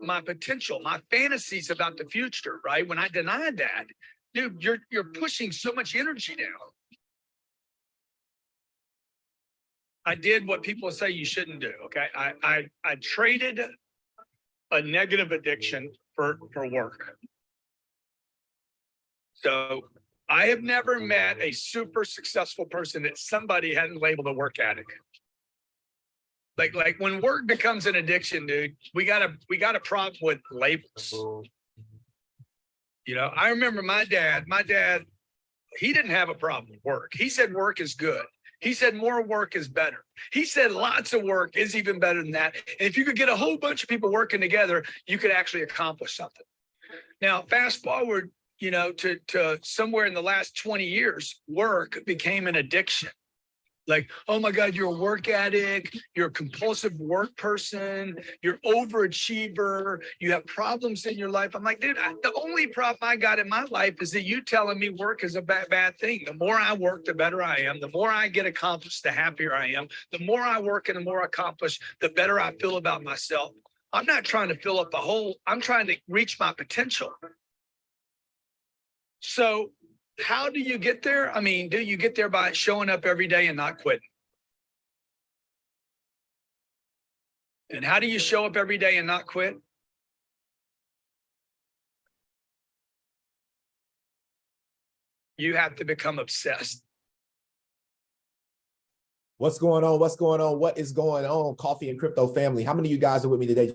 my potential, my fantasies about the future, right? When I denied that, dude, you're pushing so much energy down. I did what people say you shouldn't do. Okay. I traded a negative addiction for work. So I have never met a super successful person that somebody hadn't labeled a work addict. Like when work becomes an addiction, dude, we got a problem with labels. You know, I remember my dad, he didn't have a problem with work. He said work is good. He said more work is better. He said lots of work is even better than that. And if you could get a whole bunch of people working together, you could actually accomplish something. Now, fast forward, you know, to somewhere in the last 20 years, work became an addiction. Like, oh my God, you're a work addict, you're a compulsive work person, you're overachiever, you have problems in your life. I'm like, dude, the only problem I got in my life is that you telling me work is a bad thing. The more I work, the better I am. The more I get accomplished, the happier I am. The more I work and the more I accomplish, the better I feel about myself. I'm not trying to fill up a hole. I'm trying to reach my potential. So how do you get there? I mean, do you get there by showing up every day and not quitting? And how do you show up every day and not quit? You have to become obsessed. What's going on? What's going on? What is going on? Coffee and Crypto family. How many of you guys are with me today?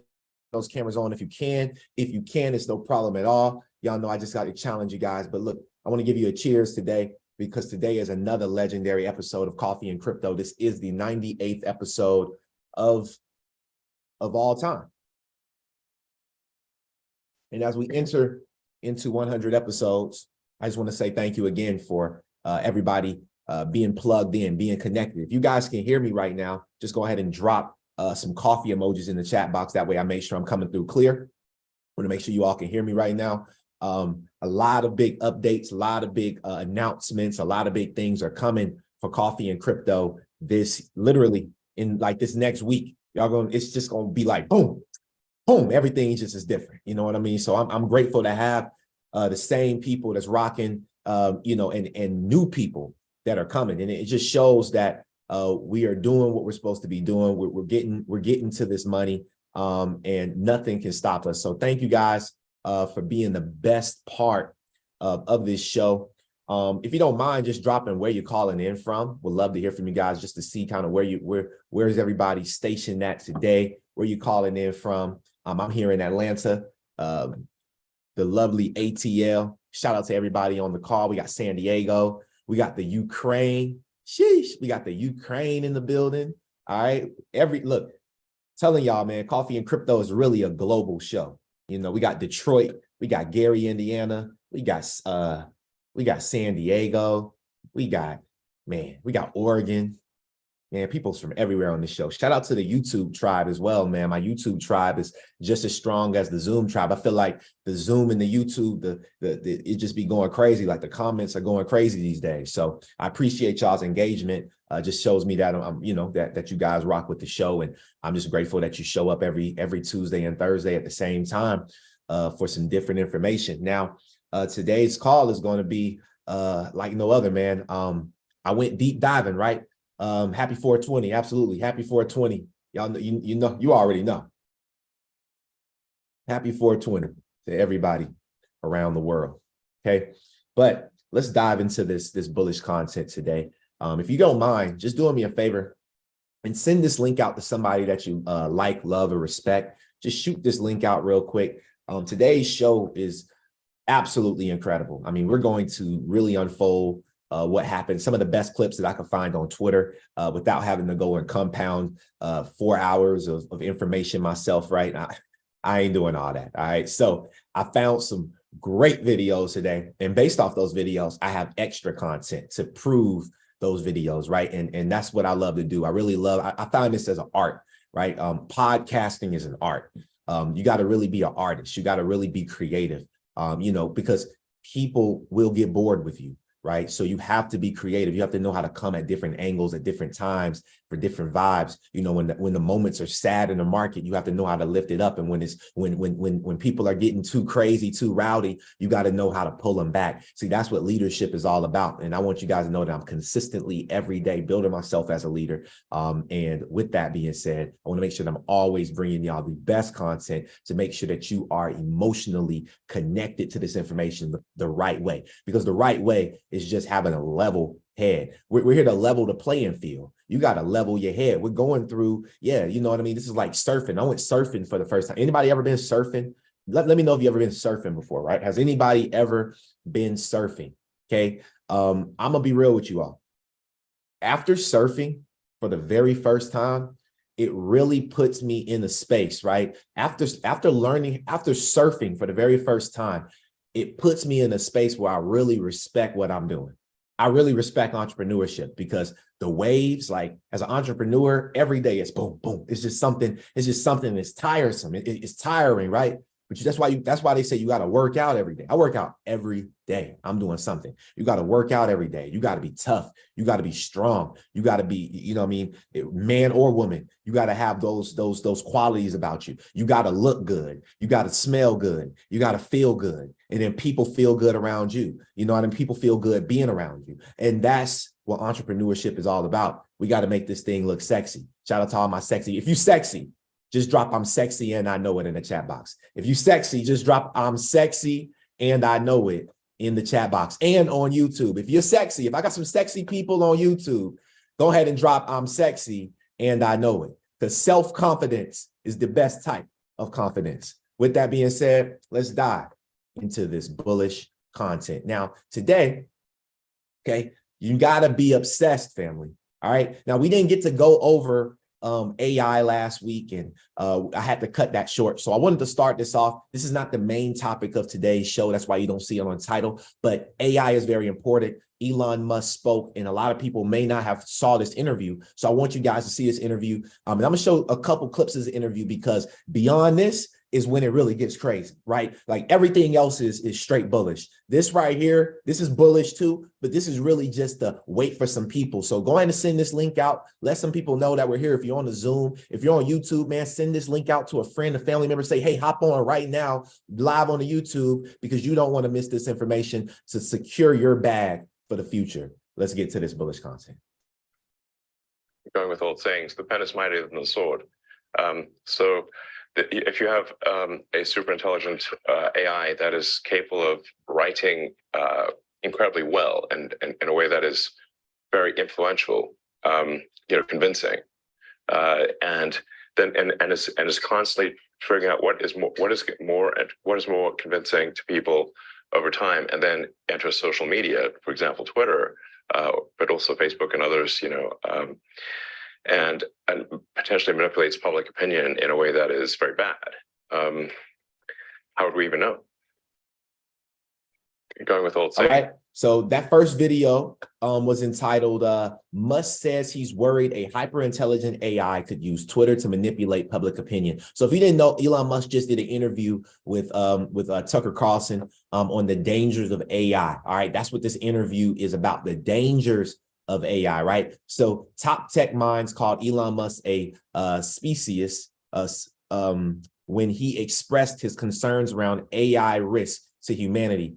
Those cameras on if you can. If you can, it's no problem at all. Y'all know I just got to challenge you guys. But look, I want to give you a cheers today because today is another legendary episode of Coffee and Crypto. This is the 98th episode of all time. And as we enter into 100 episodes, I just want to say thank you again for everybody being plugged in, being connected. If you guys can hear me right now, just go ahead and drop some coffee emojis in the chat box. That way I make sure I'm coming through clear. I want to make sure you all can hear me right now. A lot of big updates, a lot of big announcements, a lot of big things are coming for Coffee and Crypto this literally in like this next week. Y'all going, it's just going to be like, boom, boom, everything just is different. You know what I mean? So I'm grateful to have the same people that's rocking, you know, and new people that are coming. And it just shows that we are doing what we're supposed to be doing. We're getting to this money and nothing can stop us. So thank you guys for being the best part of this show. If you don't mind just dropping where you're calling in from, we'd love to hear from you guys just to see kind of where's everybody stationed at today, where you calling in from. I'm here in Atlanta, the lovely ATL. Shout out to everybody on the call. We got San Diego. We got the Ukraine. Sheesh. We got the Ukraine in the building. All right. Look, telling y'all, man, Coffee and Crypto is really a global show. You know, we got Detroit, we got Gary, Indiana, we got San Diego, we got Oregon, man, people's from everywhere on the show. Shout out to the YouTube tribe as well, man. My YouTube tribe is just as strong as the Zoom tribe. I feel like the Zoom and the YouTube, it just be going crazy. Like the comments are going crazy these days. So I appreciate y'all's engagement. Just shows me that you know, that you guys rock with the show, and I'm just grateful that you show up every Tuesday and Thursday at the same time for some different information. Now, today's call is going to be like no other, man. I went deep diving, right? Happy 420, absolutely. Happy 420. Y'all know, you know, you already know. Happy 420 to everybody around the world. Okay, but let's dive into this bullish content today. If you don't mind, just doing me a favor and send this link out to somebody that you like, love, or respect. Just shoot this link out real quick. Today's show is absolutely incredible. I mean, we're going to really unfold what happened, some of the best clips that I could find on Twitter without having to go and compound 4 hours of information myself, right? I ain't doing all that, all right? So I found some great videos today, and based off those videos, I have extra content to prove those videos, right? And that's what I love to do. I really love, I find this as an art, right? Podcasting is an art. You got to really be an artist. You got to really be creative, you know, because people will get bored with you, right? So you have to be creative. You have to know how to come at different angles at different times for different vibes. You know, when the moments are sad in the market, you have to know how to lift it up. And when people are getting too crazy, too rowdy, you got to know how to pull them back. See, that's what leadership is all about. And I want you guys to know that I'm consistently every day building myself as a leader. And with that being said, I want to make sure that I'm always bringing y'all the best content to make sure that you are emotionally connected to this information the right way, because the right way is just having a level head. We're here to level the playing field. You got to level your head. We're going through, you know what I mean? This is like surfing. I went surfing for the first time. Anybody ever been surfing? Let me know if you ever been surfing before, right? Has anybody ever been surfing? Okay. I'm gonna be real with you all. After surfing for the very first time, it really puts me in a space, right? After surfing for the very first time, it puts me in a space where I really respect what I'm doing. I really respect entrepreneurship, because the waves, like as an entrepreneur, every day it's boom, boom. It's just something that's tiresome. It's tiring, right? But that's why they say you got to work out every day. I work out every day. I'm doing something. You got to work out every day. You got to be tough. You got to be strong. You got to be, you know what I mean, man or woman. You got to have those qualities about you. You got to look good. You got to smell good. You got to feel good. And then people feel good around you. You know what I mean? People feel good being around you. And that's what entrepreneurship is all about. We got to make this thing look sexy. Shout out to all my sexy. If you sexy, just drop "I'm sexy and I know it" in the chat box. If you sexy, just drop "I'm sexy and I know it" in the chat box. And on YouTube, if you're sexy, if I got some sexy people on YouTube, go ahead and drop "I'm sexy and I know it," because self-confidence is the best type of confidence. With that being said, let's dive into this bullish content. Now, today, okay, you got to be obsessed, family. All right. Now, we didn't get to go over AI last week, and I had to cut that short. So I wanted to start this off. This is not the main topic of today's show. That's why you don't see it on the title, but AI is very important. Elon Musk spoke, and a lot of people may not have saw this interview. So I want you guys to see this interview. And I'm gonna show a couple clips of this interview, because beyond this is when it really gets crazy, right? Like everything else is straight bullish. This right here, this is bullish too, but this is really just to wait for some people. So go ahead and send this link out. Let some people know that we're here. If you're on the Zoom, if you're on YouTube, man, send this link out to a friend, a family member. Say, hey, hop on right now, live on the YouTube, because you don't want to miss this information to secure your bag for the future. Let's get to this bullish content. Going with old sayings, the pen is mightier than the sword. So if you have a super intelligent AI that is capable of writing incredibly well and in a way that is very influential, convincing, and is constantly figuring out what is more convincing to people over time, and then enter social media, for example, Twitter, but also Facebook and others, and potentially manipulates public opinion in a way that is very bad. How would we even know? Going with old saying. All right. So that first video was entitled "Musk says he's worried a hyper-intelligent AI could use Twitter to manipulate public opinion." So if you didn't know, Elon Musk just did an interview with Tucker Carlson on the dangers of AI. All right, that's what this interview is about, the dangers of AI, right? So top tech minds called Elon Musk a speciesist when he expressed his concerns around AI risk to humanity.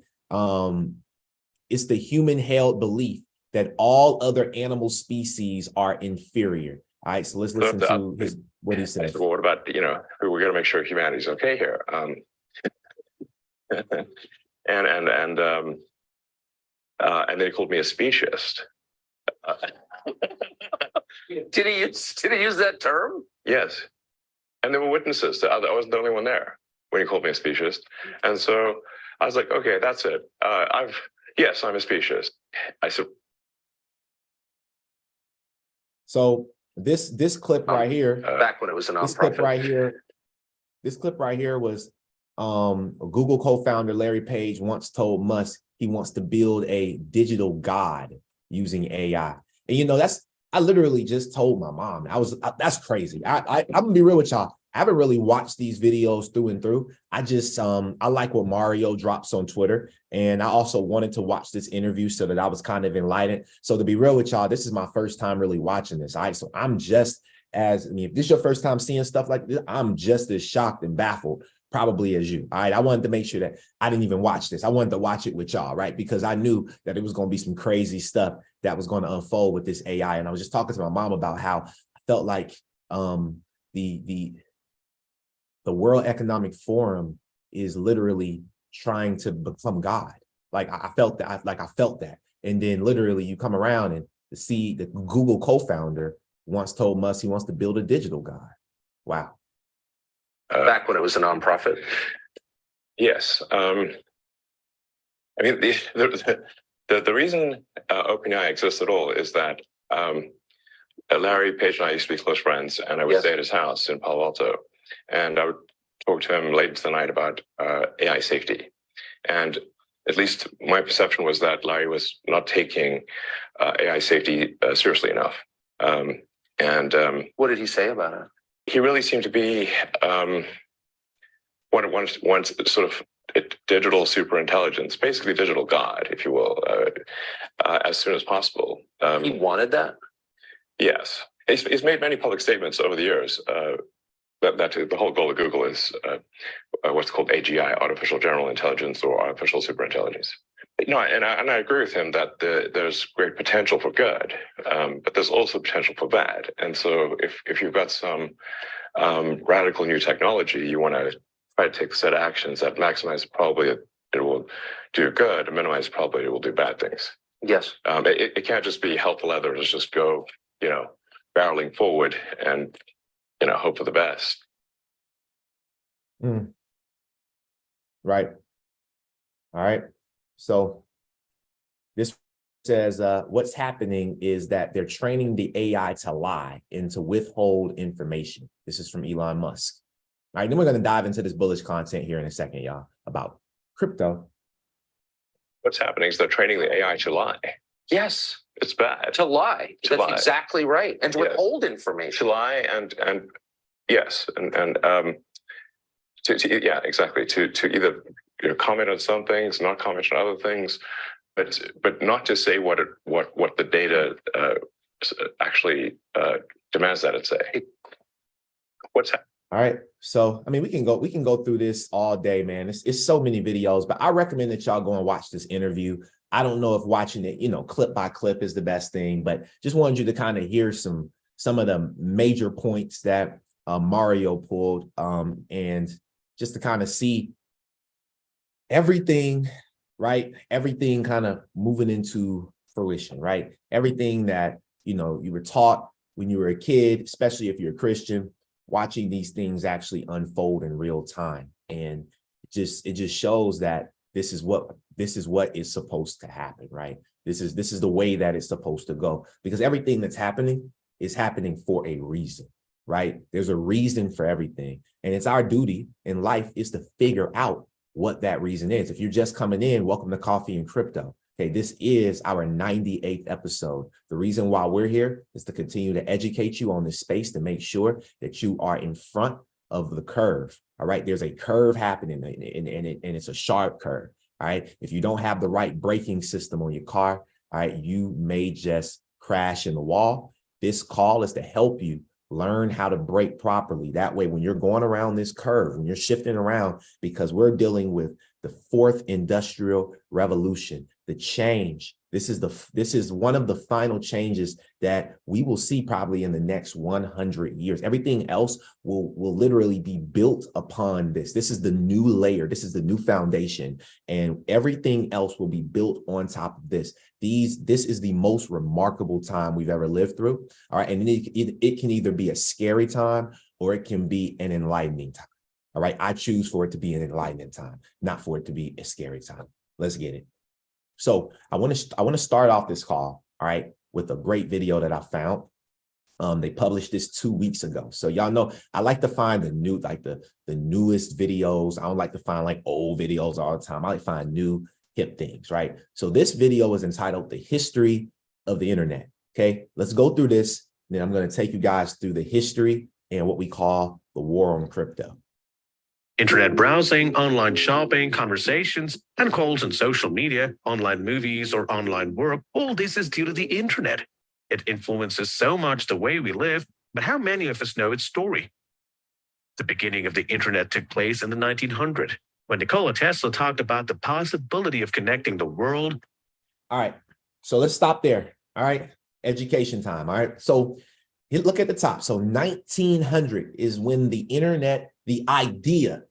It's the human-held belief that all other animal species are inferior. All right, so let's listen to what he said. Well, what about, we're going to make sure humanity's okay here. And then he called me a speciesist. Did he use that term? Yes. And there were witnesses. I wasn't the only one there when he called me a speciesist. And so I was like, okay, that's it. Yes, I'm a speciesist. I said. So this clip right here, back when it was a nonprofit. This clip right here was Google co-founder Larry Page once told Musk he wants to build a digital god using AI. And I literally just told my mom, that's crazy. I'm gonna be real with y'all. I haven't really watched these videos through and through. I just, I like what Mario drops on Twitter. And I also wanted to watch this interview so that I was kind of enlightened. So to be real with y'all, this is my first time really watching this. All right. So I'm just as, I mean, if this is your first time seeing stuff like this, I'm just as shocked and baffled probably as you. All right. I wanted to make sure that I didn't even watch this. I wanted to watch it with y'all, right? Because I knew that it was going to be some crazy stuff that was going to unfold with this AI. And I was just talking to my mom about how I felt like the World Economic Forum is literally trying to become God. Like I felt that, I felt that. And then literally you come around and see the Google co-founder once told Musk he wants to build a digital God. Wow. Back when it was a nonprofit. Yes. I mean, the reason OpenAI exists at all is that Larry Page and I used to be close friends, and I would stay at his house in Palo Alto, and I would talk to him late into the night about AI safety. And at least my perception was that Larry was not taking AI safety seriously enough. What did he say about it? He really seemed to be one sort of digital superintelligence, basically digital God, if you will, as soon as possible. He wanted that? Yes. He's made many public statements over the years that the whole goal of Google is what's called AGI, artificial general intelligence or artificial superintelligence. No, and I agree with him that there's great potential for good, but there's also potential for bad. And so if you've got some radical new technology, you want to try to take a set of actions that maximize the probability it will do good and minimize the probability it will do bad things. Yes. It can't just be helpful others, just go, barreling forward and, hope for the best. Right. All right. So this says what's happening is that they're training the AI to lie and to withhold information. This is from Elon Musk. All right, then we're going to dive into this bullish content here in a second, y'all, about crypto. What's happening is they're training the AI to lie. Yes. It's bad. To lie. That's exactly right. And to withhold To information. lie and yes, yeah, exactly. To either comment on some things, not comment on other things, but not to say what the data actually demands that it say. What's happening? All right. So, I mean, we can go through this all day, man. It's so many videos, but I recommend that y'all go and watch this interview. I don't know if watching it, clip by clip is the best thing, but just wanted you to kind of hear some of the major points that Mario pulled, and just to kind of see everything, right? Everything kind of moving into fruition, right? Everything that, you were taught when you were a kid, especially if you're a Christian, watching these things actually unfold in real time. And it just shows that this is what is supposed to happen, right? This is the way that it's supposed to go, because everything that's happening is happening for a reason, right? There's a reason for everything. And it's our duty in life is to figure out what that reason is. If you're just coming in, welcome to Coffee and Crypto. Okay, this is our 98th episode. The reason why we're here is to continue to educate you on this space, to make sure that you are in front of the curve. All right, there's a curve happening, and it's a sharp curve. All right, if you don't have the right braking system on your car, all right, you may just crash in the wall. This call is to help you learn how to brake properly. That way, when you're going around this curve, when you're shifting around, because we're dealing with the fourth industrial revolution, the change. This is one of the final changes that we will see probably in the next 100 years. Everything else will literally be built upon this. This is the new layer. This is the new foundation, and everything else will be built on top of this. This is the most remarkable time we've ever lived through. All right, and it can either be a scary time or it can be an enlightening time. All right, I choose for it to be an enlightening time, not for it to be a scary time. Let's get it. So I want to start off this call, all right, with a great video that I found. They published this 2 weeks ago. So y'all know I like to find the newest videos. I don't like to find like old videos all the time. I like to find new hip things, right? So this video is entitled The History of the Internet. Okay, let's go through this. Then I'm going to take you guys through the history and what we call the war on crypto. Internet browsing, online shopping, conversations, and calls on social media, online movies, or online work, all this is due to the internet. It influences so much the way we live, but how many of us know its story? The beginning of the internet took place in the 1900s, when Nikola Tesla talked about the possibility of connecting the world. All right, so let's stop there. All right, education time. All right, so look at the top. So 1900 is when the internet, the idea,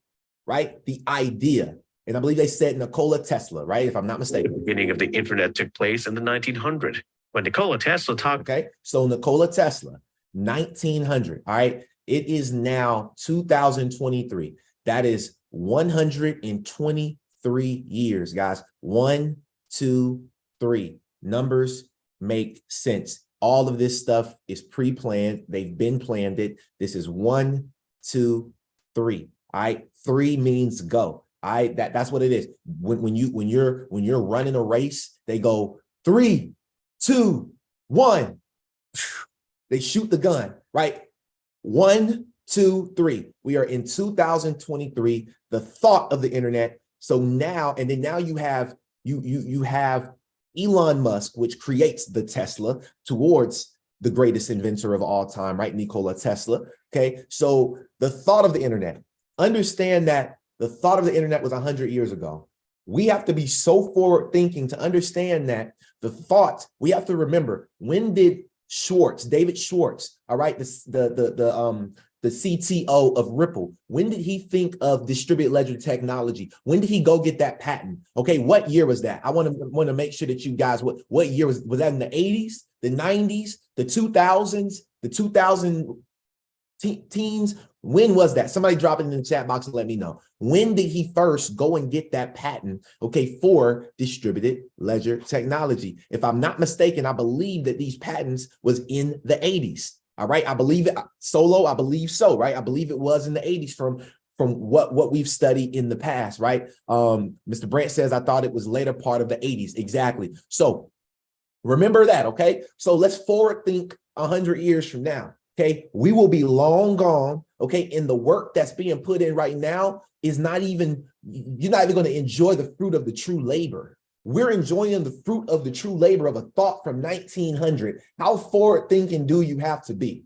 right? The idea, and I believe they said Nikola Tesla, right? If I'm not mistaken. The beginning of the internet took place in the 1900s, when Nikola Tesla talked. Okay, so Nikola Tesla, 1900. All right, it is now 2023. That is 123 years, guys. 1, 2, 3. Numbers make sense. All of this stuff is pre-planned. They've been planned it. This is 1, 2, 3. All right, 3 means go. All right, that's what it is. When you're running a race, they go 3, 2, 1. They shoot the gun, right? 1, 2, 3. We are in 2023. The thought of the internet. So now, and then now you have Elon Musk, which creates the Tesla towards the greatest inventor of all time, right? Nikola Tesla. Okay, so the thought of the internet. Understand that the thought of the internet was 100 years ago. We have to be so forward thinking to understand that the thought, we have to remember, when did David Schwartz, all right, the CTO of Ripple, when did he think of distributed ledger technology? When did he go get that patent? Okay, what year was that? I want to make sure that you guys, what year was that, in the 80s, the 90s, the 2000s, the 2000 teens? When was that? Somebody drop it in the chat box and let me know. When did he first go and get that patent, okay, for distributed ledger technology? If I'm not mistaken, I believe that these patents was in the 80s. All right, I believe it. Solo, I believe so, right? I believe it was in the 80s from what we've studied in the past, right? Mr. Brant says, I thought it was later part of the 80s. Exactly. So remember that, okay? So let's forward think 100 years from now. Okay, we will be long gone. Okay, and the work that's being put in right now is not even, you're not even going to enjoy the fruit of the true labor. We're enjoying the fruit of the true labor of a thought from 1900. How forward thinking do you have to be?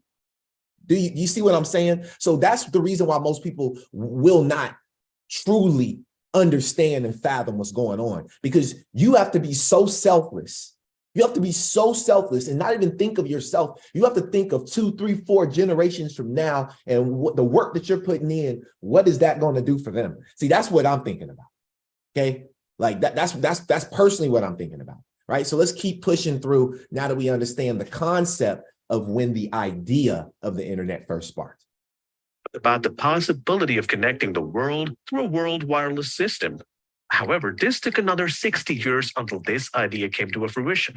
Do you see what I'm saying? So that's the reason why most people will not truly understand and fathom what's going on, because you have to be so selfless. You have to be so selfless and not even think of yourself. You have to think of 2, 3, 4 generations from now, and what the work that you're putting in, what is that going to do for them? See, that's what I'm thinking about. Okay, like that's personally what I'm thinking about. Right. So let's keep pushing through now that we understand the concept of when the idea of the internet first sparked. About the possibility of connecting the world through a world wireless system. However, this took another 60 years until this idea came to fruition.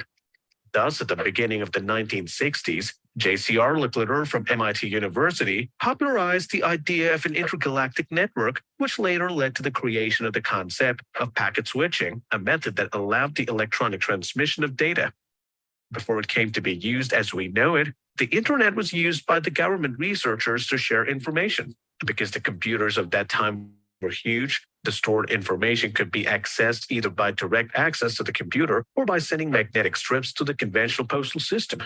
Thus, at the beginning of the 1960s, J.C.R. Licklider from MIT University popularized the idea of an intergalactic network, which later led to the creation of the concept of packet switching, a method that allowed the electronic transmission of data. Before it came to be used as we know it, the internet was used by the government researchers to share information. Because the computers of that time were huge, the stored information could be accessed either by direct access to the computer or by sending magnetic strips to the conventional postal system.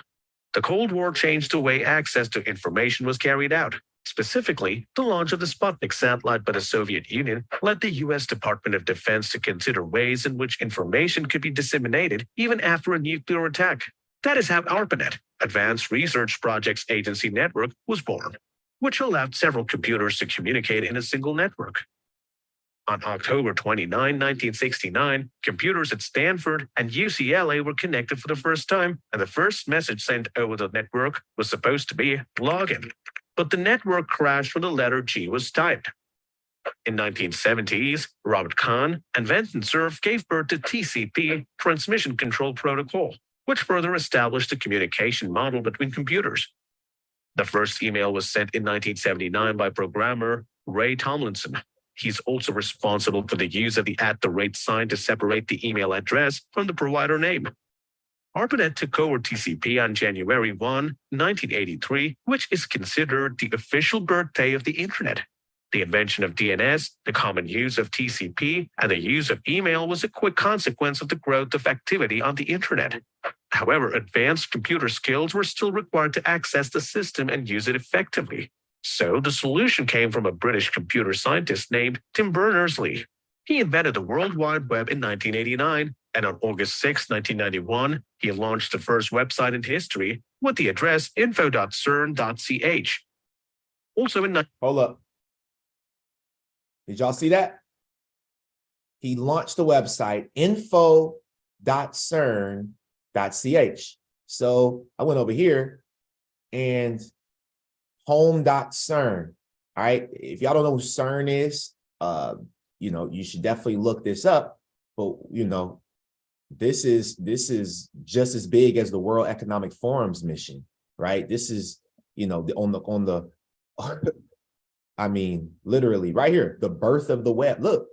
The Cold War changed the way access to information was carried out. Specifically, the launch of the Sputnik satellite by the Soviet Union led the U.S. Department of Defense to consider ways in which information could be disseminated even after a nuclear attack. That is how ARPANET, Advanced Research Projects Agency Network, was born, which allowed several computers to communicate in a single network. On October 29, 1969, computers at Stanford and UCLA were connected for the first time, and the first message sent over the network was supposed to be login. But the network crashed when the letter G was typed. In 1970s, Robert Kahn and Vincent Cerf gave birth to TCP, Transmission Control Protocol, which further established the communication model between computers. The first email was sent in 1979 by programmer Ray Tomlinson. He's also responsible for the use of the @ sign to separate the email address from the provider name. ARPANET took over TCP on January 1, 1983, which is considered the official birthday of the Internet. The invention of DNS, the common use of TCP, and the use of email was a quick consequence of the growth of activity on the Internet. However, advanced computer skills were still required to access the system and use it effectively. So the solution came from a British computer scientist named Tim Berners-Lee. He invented the World Wide Web in 1989, and on August 6, 1991, he launched the first website in history with the address info.cern.ch. Also in Hold up. Did y'all see that? He launched the website info.cern.ch. So I went over here and home.cern. All right. If y'all don't know who CERN is, you should definitely look this up. But this is just as big as the World Economic Forum's mission, right? This is, I mean, literally right here, the birth of the web. Look.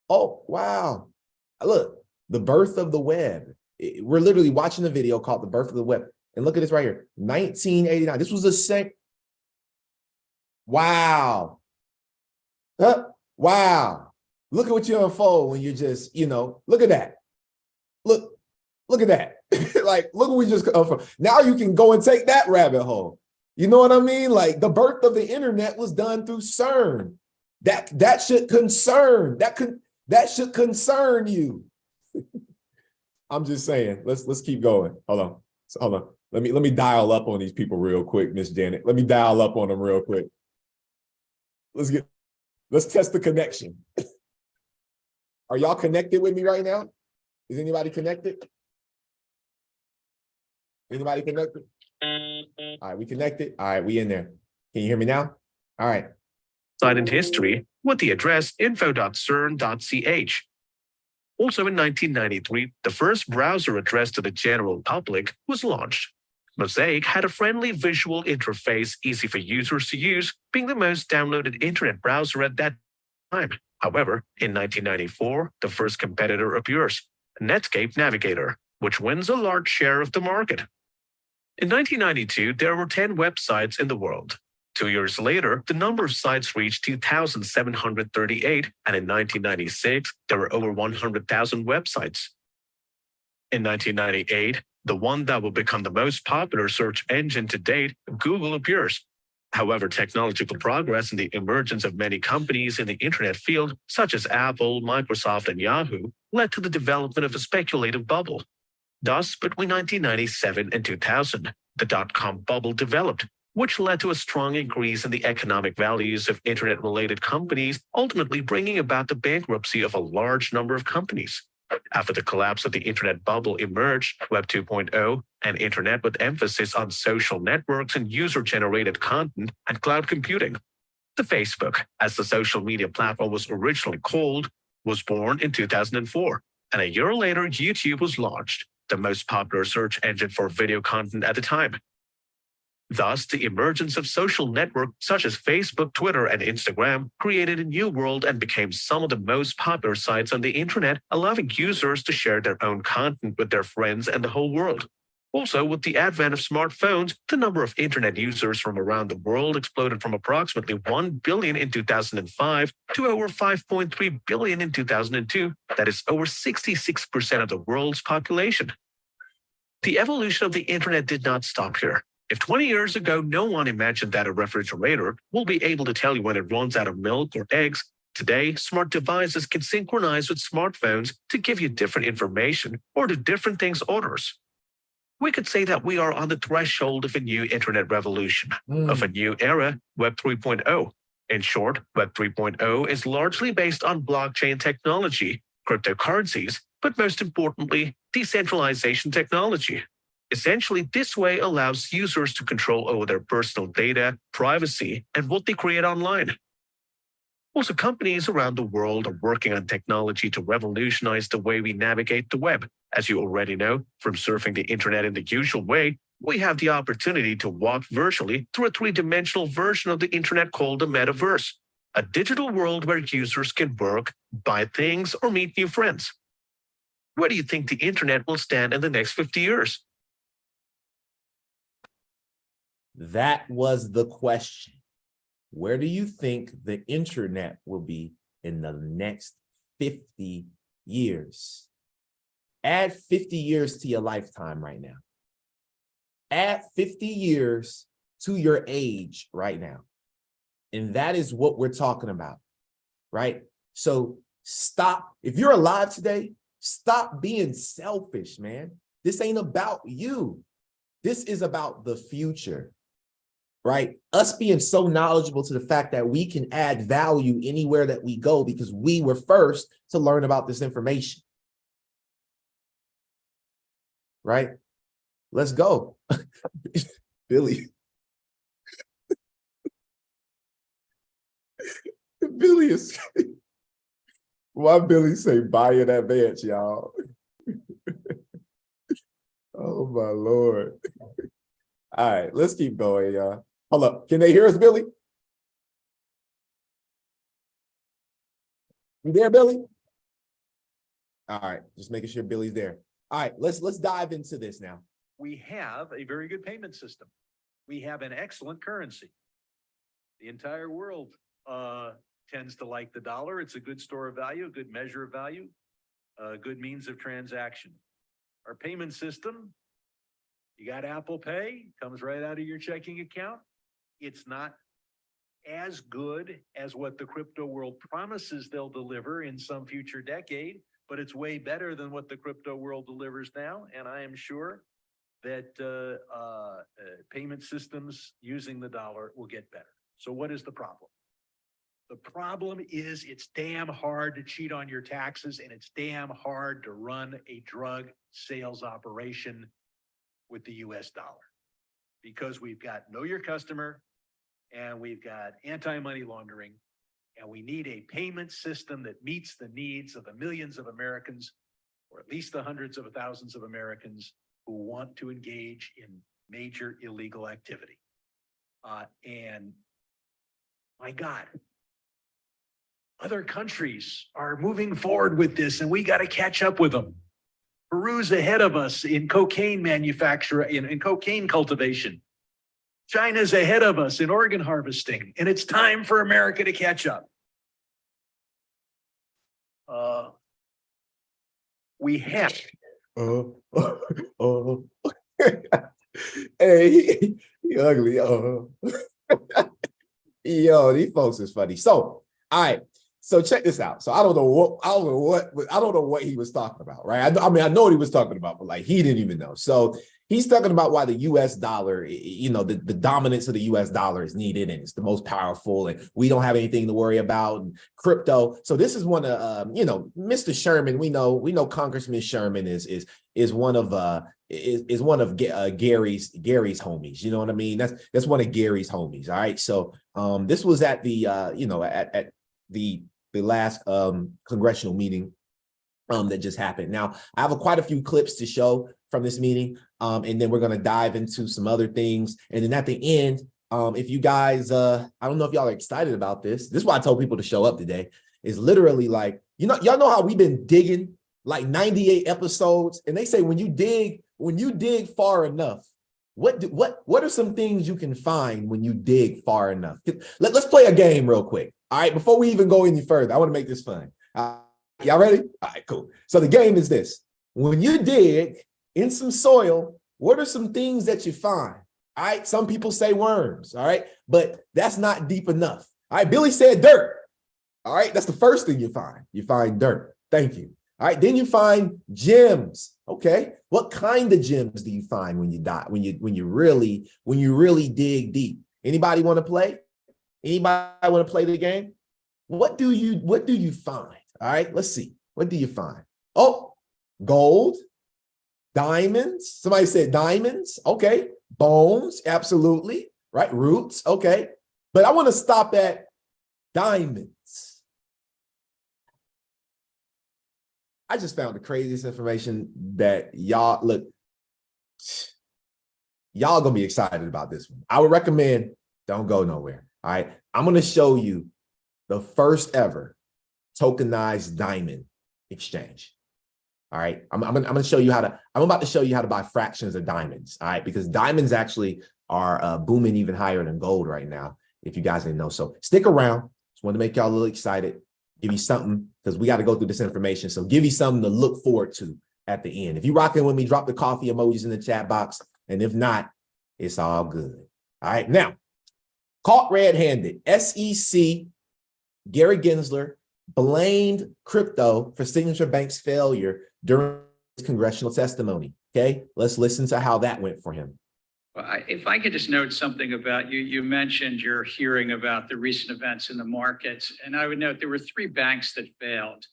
Oh, wow. Look, the birth of the web. We're literally watching a video called The Birth of the Web. And look at this right here, 1989. This was the same. Wow. Wow. Look at what you unfold when you just, look at that. Look at that. Like, look what we just unfold. Now you can go and take that rabbit hole. You know what I mean? Like, the birth of the internet was done through CERN. That should concern. That should concern you. I'm just saying. Let's keep going. Hold on. Let me dial up on these people real quick, Miss Janet. Let me dial up on them real quick. Let's test the connection. Are y'all connected with me right now? Is anybody connected? Anybody connected? All right, we connected. All right, we in there. Can you hear me now? All right. Site in history with the address info.cern.ch. Also in 1993, the first browser address to the general public was launched. Mosaic had a friendly visual interface easy for users to use, being the most downloaded internet browser at that time. However, in 1994, the first competitor appears, Netscape Navigator, which wins a large share of the market. In 1992, there were 10 websites in the world. 2 years later, the number of sites reached 2,738, and in 1996, there were over 100,000 websites. In 1998, the one that will become the most popular search engine to date, Google, appears. However, technological progress and the emergence of many companies in the internet field, such as Apple, Microsoft, and Yahoo, led to the development of a speculative bubble. Thus, between 1997 and 2000, the dot-com bubble developed, which led to a strong increase in the economic values of internet-related companies, ultimately bringing about the bankruptcy of a large number of companies. After the collapse of the internet bubble emerged Web 2.0, an internet with emphasis on social networks and user-generated content and cloud computing. The Facebook, as the social media platform was originally called, was born in 2004, and a year later YouTube was launched, the most popular search engine for video content at the time. Thus, the emergence of social networks such as Facebook, Twitter, and Instagram created a new world and became some of the most popular sites on the internet, allowing users to share their own content with their friends and the whole world. Also, with the advent of smartphones, the number of internet users from around the world exploded from approximately 1 billion in 2005 to over 5.3 billion in 2002. That is over 66% of the world's population. The evolution of the internet did not stop here. If 20 years ago, no one imagined that a refrigerator will be able to tell you when it runs out of milk or eggs, today, smart devices can synchronize with smartphones to give you different information or do different things orders. We could say that we are on the threshold of a new internet revolution, of a new era, Web 3.0. In short, Web 3.0 is largely based on blockchain technology, cryptocurrencies, but most importantly, decentralization technology. Essentially, this way allows users to control over their personal data, privacy, and what they create online. Also, companies around the world are working on technology to revolutionize the way we navigate the web. As you already know, from surfing the internet in the usual way, we have the opportunity to walk virtually through a three-dimensional version of the internet called the metaverse, a digital world where users can work, buy things, or meet new friends. Where do you think the internet will stand in the next 50 years? That was the question. Where do you think the internet will be in the next 50 years? Add 50 years to your lifetime right now. Add 50 years to your age right now. And that is what we're talking about, right? So stop. If you're alive today, stop being selfish, man. This ain't about you. This is about the future, right? Us being so knowledgeable to the fact that we can add value anywhere that we go because we were first to learn about this information, right? Let's go. Billy. Billy is, why Billy say buy in advance, y'all? Oh my Lord. All right, let's keep going, y'all. Hold up, can they hear us, Billy? You there, Billy? All right, just making sure Billy's there. All right, let's dive into this now. We have a very good payment system. We have an excellent currency. The entire world tends to like the dollar. It's a good store of value, a good measure of value, a good means of transaction. Our payment system, you got Apple Pay, comes right out of your checking account. It's not as good as what the crypto world promises they'll deliver in some future decade, but it's way better than what the crypto world delivers now. And I am sure that payment systems using the dollar will get better. So what is the problem? The problem is it's damn hard to cheat on your taxes, and it's damn hard to run a drug sales operation with the US dollar, because we've got know your customer and we've got anti-money laundering, and we need a payment system that meets the needs of the millions of Americans, or at least the hundreds of thousands of Americans who want to engage in major illegal activity. And my God, other countries are moving forward with this, and we got to catch up with them. Peru's ahead of us in cocaine manufacture, in cocaine cultivation. China's ahead of us in organ harvesting, and it's time for America to catch up. We have. Hey, he ugly. Yo, these folks is funny. So, all right. So check this out. So I don't know what he was talking about, right? I mean, I know what he was talking about, but like he didn't even know. So he's talking about why the US dollar, you know, the dominance of the US dollar is needed, and it's the most powerful, and we don't have anything to worry about, and crypto. So this is one of you know, Mr. Sherman. We know Congressman Sherman is one of Gary's homies. You know what I mean? That's one of Gary's homies. All right. So this was at the you know, at the last congressional meeting that just happened. Now, I have quite a few clips to show from this meeting, and then we're going to dive into some other things. And then at the end, if you guys, I don't know if y'all are excited about this. This is why I told people to show up today. Is literally like, you know, y'all know how we've been digging like 98 episodes, and they say when you dig far enough, what are some things you can find when you dig far enough? Let's play a game real quick. All right, before we even go any further, I want to make this fun. Y'all ready? All right, cool. So the game is this. When you dig in some soil, what are some things that you find? All right, some people say worms, all right, but that's not deep enough. All right, Billy said dirt. All right, that's the first thing you find. You find dirt. Thank you. All right, then you find gems. Okay, what kind of gems do you find when you really dig deep? Anybody want to play? Anybody want to play the game? What do you find? All right, let's see. What do you find? Oh, gold, diamonds. Somebody said diamonds. Okay, bones, absolutely. Right, roots. Okay, but I want to stop at diamonds. I just found the craziest information that y'all gonna be excited about this one. I would recommend don't go nowhere. All right, I'm going to show you the first ever tokenized diamond exchange. All right. I'm going to show you I'm about to show you how to buy fractions of diamonds. All right. Because diamonds actually are booming even higher than gold right now, if you guys didn't know. So stick around. Just wanted to make y'all a little excited, give you something, because we got to go through this information. So give you something to look forward to at the end. If you're rocking with me, drop the coffee emojis in the chat box. And if not, it's all good. All right. Now, caught red-handed, SEC, Gary Gensler blamed crypto for Signature Bank's failure during his congressional testimony. Okay, let's listen to how that went for him. Well, if I could just note something about you, you mentioned your hearing about the recent events in the markets, and I would note there were 3 banks that failed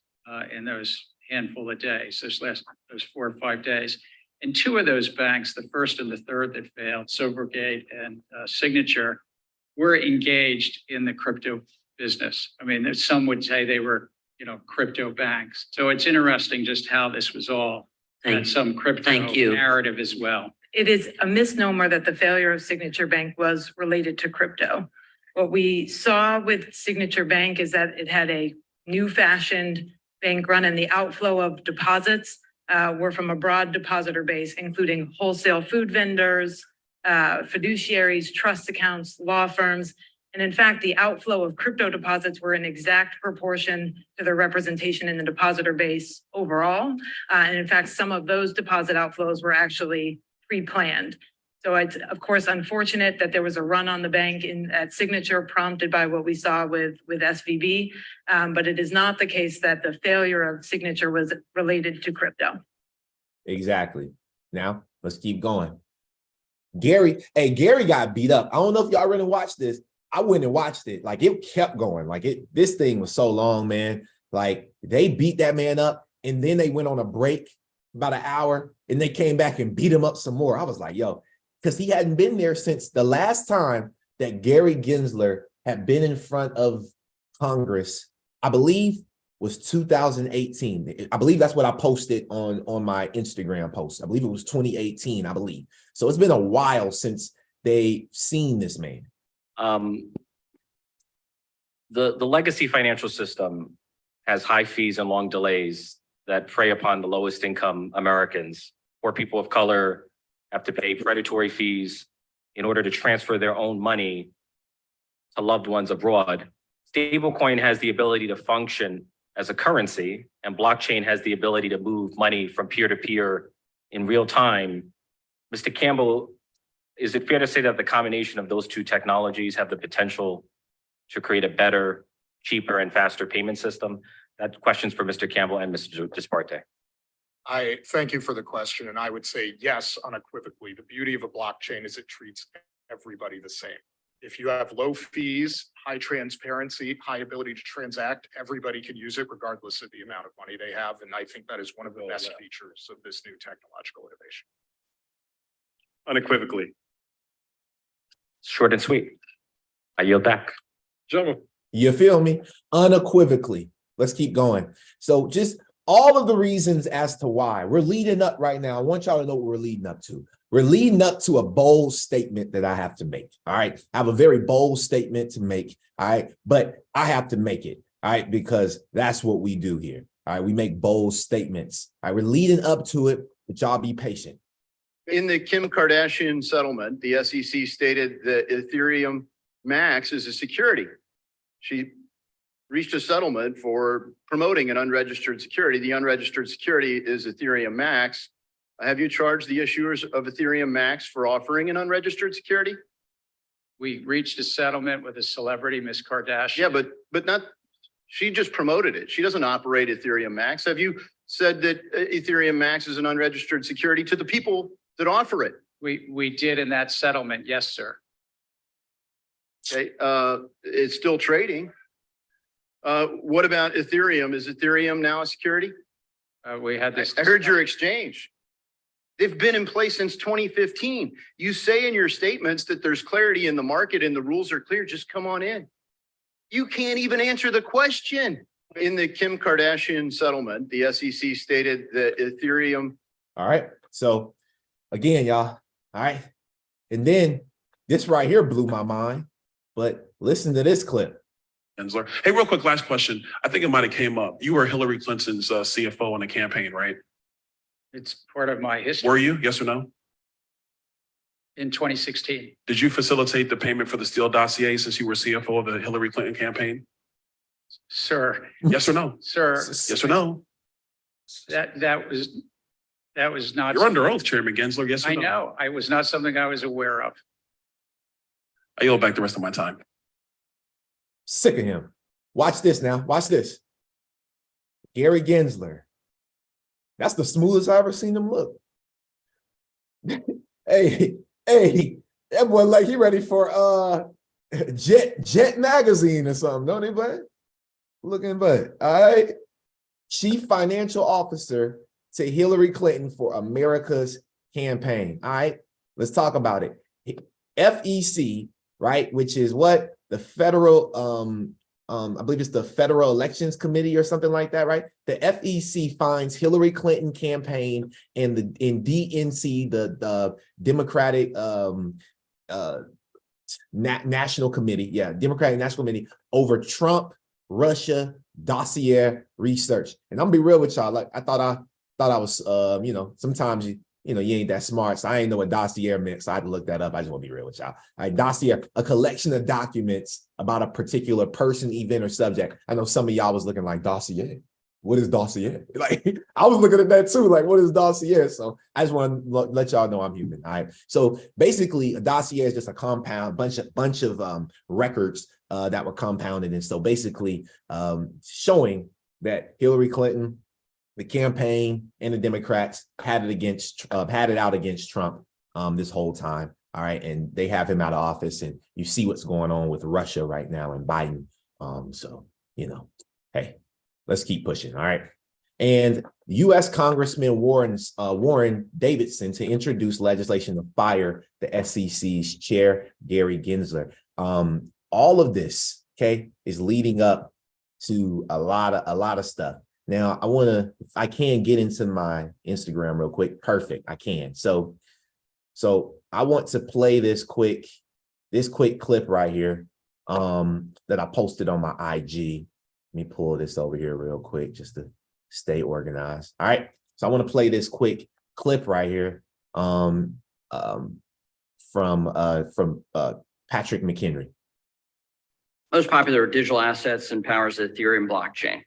in those handful of days, those 4 or 5 days. And 2 of those banks, the first and the third that failed, Silvergate and Signature, were engaged in the crypto business. I mean, some would say they were, crypto banks. So it's interesting just how this was all and some crypto narrative as well. It is a misnomer that the failure of Signature Bank was related to crypto. What we saw with Signature Bank is that it had a new fashioned bank run, and the outflow of deposits were from a broad depositor base, including wholesale food vendors, fiduciaries, trust accounts, law firms. And in fact, the outflow of crypto deposits were in exact proportion to their representation in the depositor base overall. And in fact, some of those deposit outflows were actually pre-planned. So it's, of course, unfortunate that there was a run on the bank at Signature prompted by what we saw with SVB. But it is not the case that the failure of Signature was related to crypto. Exactly. Now, let's keep going. Gary got beat up. I don't know if y'all really watched this. I went and watched it. Like, it kept going. Like, this thing was so long, man. Like, they beat that man up, and then they went on a break about an hour, and they came back and beat him up some more. I was like, yo, because he hadn't been there since the last time that Gary Gensler had been in front of Congress, I believe, was 2018. I believe that's what I posted on my Instagram post. I believe it was 2018, I believe. So it's been a while since they seen this man. The legacy financial system has high fees and long delays that prey upon the lowest income Americans. Poor people of color have to pay predatory fees in order to transfer their own money to loved ones abroad. Stablecoin has the ability to function as a currency, and blockchain has the ability to move money from peer to peer in real time. Mr. Campbell, is it fair to say that the combination of those 2 technologies have the potential to create a better, cheaper, and faster payment system? That question's for Mr. Campbell and Mr. Disparte. I thank you for the question, and I would say yes, unequivocally. The beauty of a blockchain is it treats everybody the same. If you have low fees, high transparency, high ability to transact, everybody can use it regardless of the amount of money they have. And I think that is one of the best features of this new technological innovation. Unequivocally. Short and sweet. I yield back. Gentlemen. You feel me? Unequivocally. Let's keep going. So just all of the reasons as to why we're leading up right now. I want y'all to know what we're leading up to. We're leading up to a bold statement that I have to make. All right. I have a very bold statement to make. All right. But I have to make it. All right. Because that's what we do here. All right. We make bold statements. All right. We're leading up to it, but y'all be patient. In the Kim Kardashian settlement, the SEC stated that Ethereum Max is a security. She reached a settlement for promoting an unregistered security. The unregistered security is Ethereum Max. Have you charged the issuers of Ethereum Max for offering an unregistered security? We reached a settlement with a celebrity, Miss Kardashian. Yeah, but not, she just promoted it. She doesn't operate Ethereum Max. Have you said that Ethereum Max is an unregistered security to the people that offer it? We did in that settlement. Yes, sir. Okay, it's still trading. What about Ethereum? Is Ethereum now a security? We had this. I heard your exchange. They've been in place since 2015. You say in your statements that there's clarity in the market and the rules are clear. Just come on in. You can't even answer the question. In the Kim Kardashian settlement, the SEC stated that Ethereum. All right. So again, y'all. All right. And then this right here blew my mind. But listen to this clip. Gensler. Hey, real quick, last question. I think it might have came up. You were Hillary Clinton's CFO in the campaign, right? It's part of my history. Were you? Yes or no? In 2016. Did you facilitate the payment for the Steele dossier since you were CFO of the Hillary Clinton campaign? Sir, Yes or no? sir, Yes or no? that was not. You're under oath, Chairman Gensler. Yes or I no? know. I was not something I was aware of. I yield back the rest of my time. Sick of him. Watch this now. Watch this. Gary Gensler. That's the smoothest I've ever seen him look. Hey, that boy like he ready for Jet magazine or something, don't he, bud? Looking bud. All right. Chief Financial Officer to Hillary Clinton for America's campaign. All right. Let's talk about it. FEC, right, which is what the federal I believe it's the Federal Elections Committee or something like that, right? The FEC finds Hillary Clinton campaign and the DNC, the Democratic National Committee, Democratic National Committee over Trump, Russia dossier research. And I'm gonna be real with y'all. Like I thought I was sometimes you ain't that smart. So I ain't know what dossier meant. So I had to look that up. I just want to be real with y'all. All right, dossier, a collection of documents about a particular person, event, or subject. I know some of y'all was looking like dossier. What is dossier? Like I was looking at that too. Like what is dossier? So I just want to let y'all know I'm human. All right. So basically, a dossier is just a compound bunch of records that were compounded, and so basically showing that Hillary Clinton, the campaign, and the Democrats had it out against Trump this whole time. All right. And they have him out of office, and you see what's going on with Russia right now and Biden. So, hey, let's keep pushing. All right. And U.S. Congressman Warren Davidson to introduce legislation to fire the SEC's chair, Gary Gensler. All of this, okay, is leading up to a lot of stuff. Now, if I can get into my Instagram real quick. Perfect. I can. So I want to play this quick clip right here that I posted on my IG. Let me pull this over here real quick just to stay organized. All right. So I want to play this quick clip right here from Patrick McHenry. Most popular digital assets and powers the Ethereum blockchain.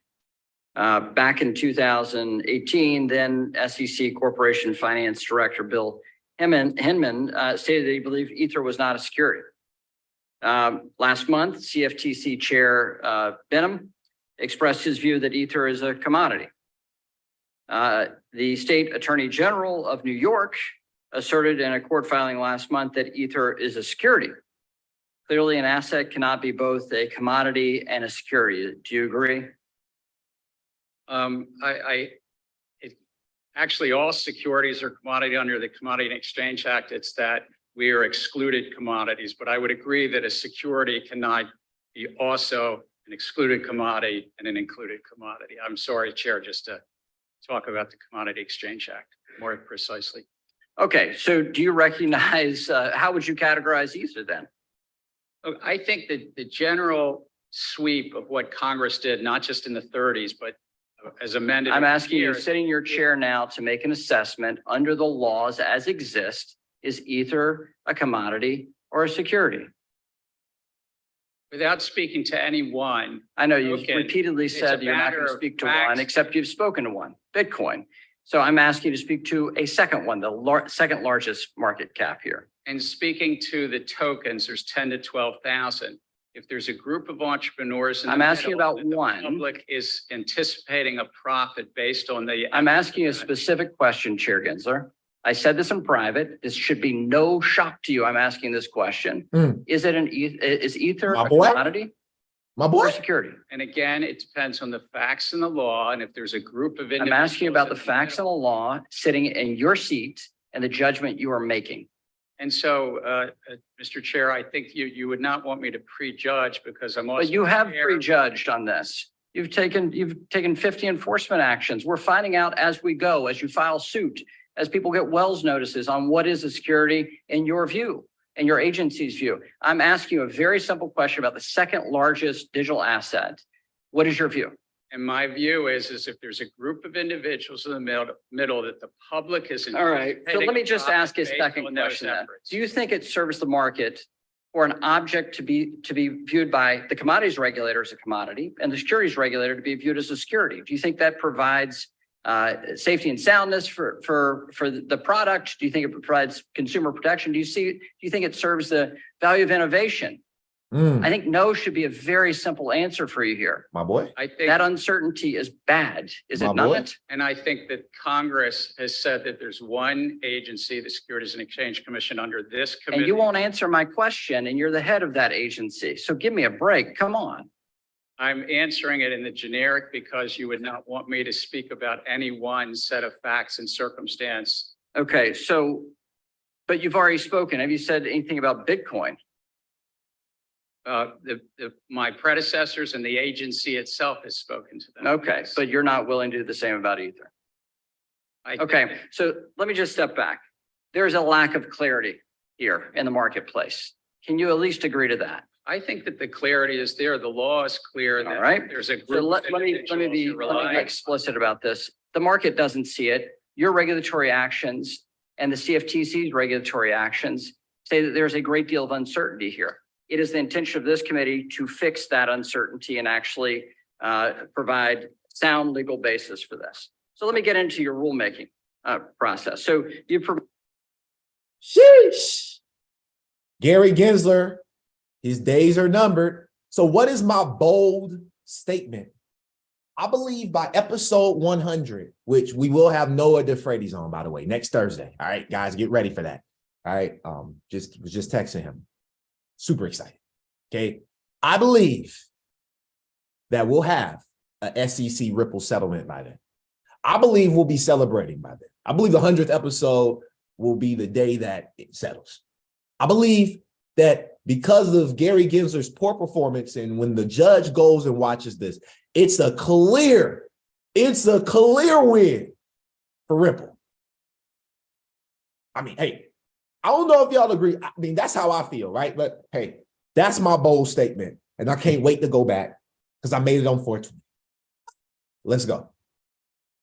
Back in 2018, then SEC Corporation Finance Director Bill Hinman stated that he believed Ether was not a security. Last month, CFTC Chair Benham expressed his view that Ether is a commodity. The State Attorney General of New York asserted in a court filing last month that Ether is a security. Clearly, an asset cannot be both a commodity and a security. Do you agree? Actually, all securities are commodity under the Commodity and Exchange Act. It's that we are excluded commodities, but I would agree that a security cannot be also an excluded commodity and an included commodity. I'm sorry, Chair, just to talk about the Commodity Exchange Act more precisely. Okay, so do you recognize, how would you categorize Ether then? Look, I think that the general sweep of what Congress did, not just in the 30s, but as amended. I'm asking you, sitting in your chair now, to make an assessment under the laws as exist. Is Ether a commodity or a security? Without speaking to anyone. I know you've repeatedly said you're not going to speak to one, except you've spoken to one, Bitcoin. So I'm asking you to speak to a second one, the second largest market cap here. And speaking to the tokens, there's 10 to 12,000. If there's a group of entrepreneurs, I'm asking about one. The public is anticipating a profit based on the. I'm asking a specific question, Chair Gensler. I said this in private. This should be no shock to you. I'm asking this question. Is Ether a commodity? My boy. Or security? And again, it depends on the facts and the law. And if there's a group of individuals. I'm asking about the facts and the law sitting in your seat and the judgment you are making. And so, Mr. Chair, I think you would not want me to prejudge because I'm also. But you have prejudged on this. You've taken 50 enforcement actions. We're finding out as we go, as you file suit, as people get Wells notices on what is a security in your view, in your agency's view. I'm asking you a very simple question about the second largest digital asset. What is your view? And my view is if there's a group of individuals in the middle that the public is. All right, so let me just ask you a second question then. Do you think it serves the market for an object to be viewed by the commodities regulator as a commodity and the securities regulator to be viewed as a security? Do you think that provides safety and soundness for the product? Do you think it provides consumer protection? Do you think it serves the value of innovation? I think no should be a very simple answer for you here. My boy. I think That uncertainty is bad, is it My boy. not? And I think that Congress has said that there's one agency, the Securities and Exchange Commission, under this committee. And you won't answer my question, and you're the head of that agency. So give me a break. Come on. I'm answering it in the generic because you would not want me to speak about any one set of facts and circumstance. Okay, so, but you've already spoken. Have you said anything about Bitcoin? My predecessors and the agency itself has spoken to them. Okay, but you're not willing to do the same about Ether. Okay, so let me just step back. There's a lack of clarity here in the marketplace. Can you at least agree to that? I think that the clarity is there. The law is clear. All right. There's a So group. let me be explicit about this. The market doesn't see it. Your regulatory actions and the CFTC's regulatory actions say that there's a great deal of uncertainty here. It is the intention of this committee to fix that uncertainty and actually provide sound legal basis for this. So let me get into your rulemaking process. So you. Sheesh. Gary Gensler, his days are numbered. So what is my bold statement? I believe by episode 100, which we will have Noah DeFreitas on, by the way, next Thursday. All right, guys, get ready for that. All right, just texting him. Super excited. Okay. I believe that we'll have a SEC Ripple settlement by then. I believe we'll be celebrating by then. I believe the 100th episode will be the day that it settles. I believe that because of Gary Gensler's poor performance, and when the judge goes and watches this, it's a clear win for Ripple. I mean, hey, I don't know if y'all agree. I mean, that's how I feel, right? But hey, that's my bold statement. And I can't wait to go back because I made it on 420. Let's go.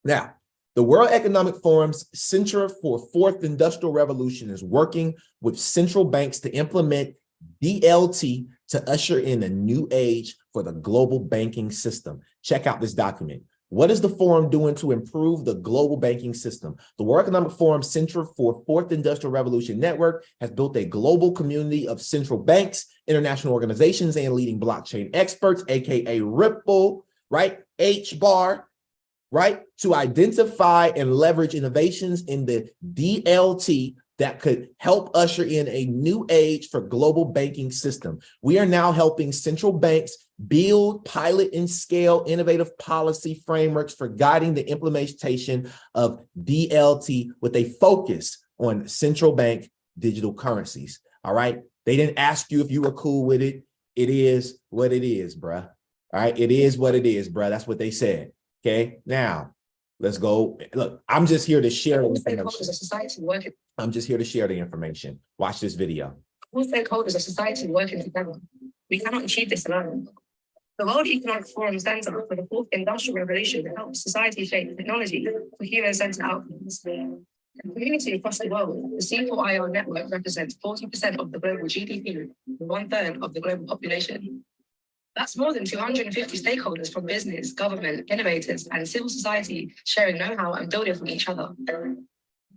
Now, the World Economic Forum's Center for Fourth Industrial Revolution is working with central banks to implement DLT to usher in a new age for the global banking system. Check out this document. What is the forum doing to improve the global banking system? The World Economic Forum Center for Fourth Industrial Revolution Network has built a global community of central banks, international organizations, and leading blockchain experts, aka Ripple, right? hbar, right? To identify and leverage innovations in the DLT that could help usher in a new age for global banking system. We are now helping central banks build, pilot, and scale innovative policy frameworks for guiding the implementation of DLT with a focus on central bank digital currencies. All right. They didn't ask you if you were cool with it. It is what it is, bruh. All right. It is what it is, bruh. That's what they said. Okay. Now let's go. Look, I'm just here to share information. I'm just here to share the information. Watch this video. All stakeholders of society working together. We cannot achieve this alone. The World Economic Forum Center for the Fourth Industrial Revolution helps society shape technology for human-centered outcomes. The community across the world, the C4IR network represents 40% of the global GDP and 1/3 of the global population. That's more than 250 stakeholders from business, government, innovators, and civil society sharing know-how and building from each other.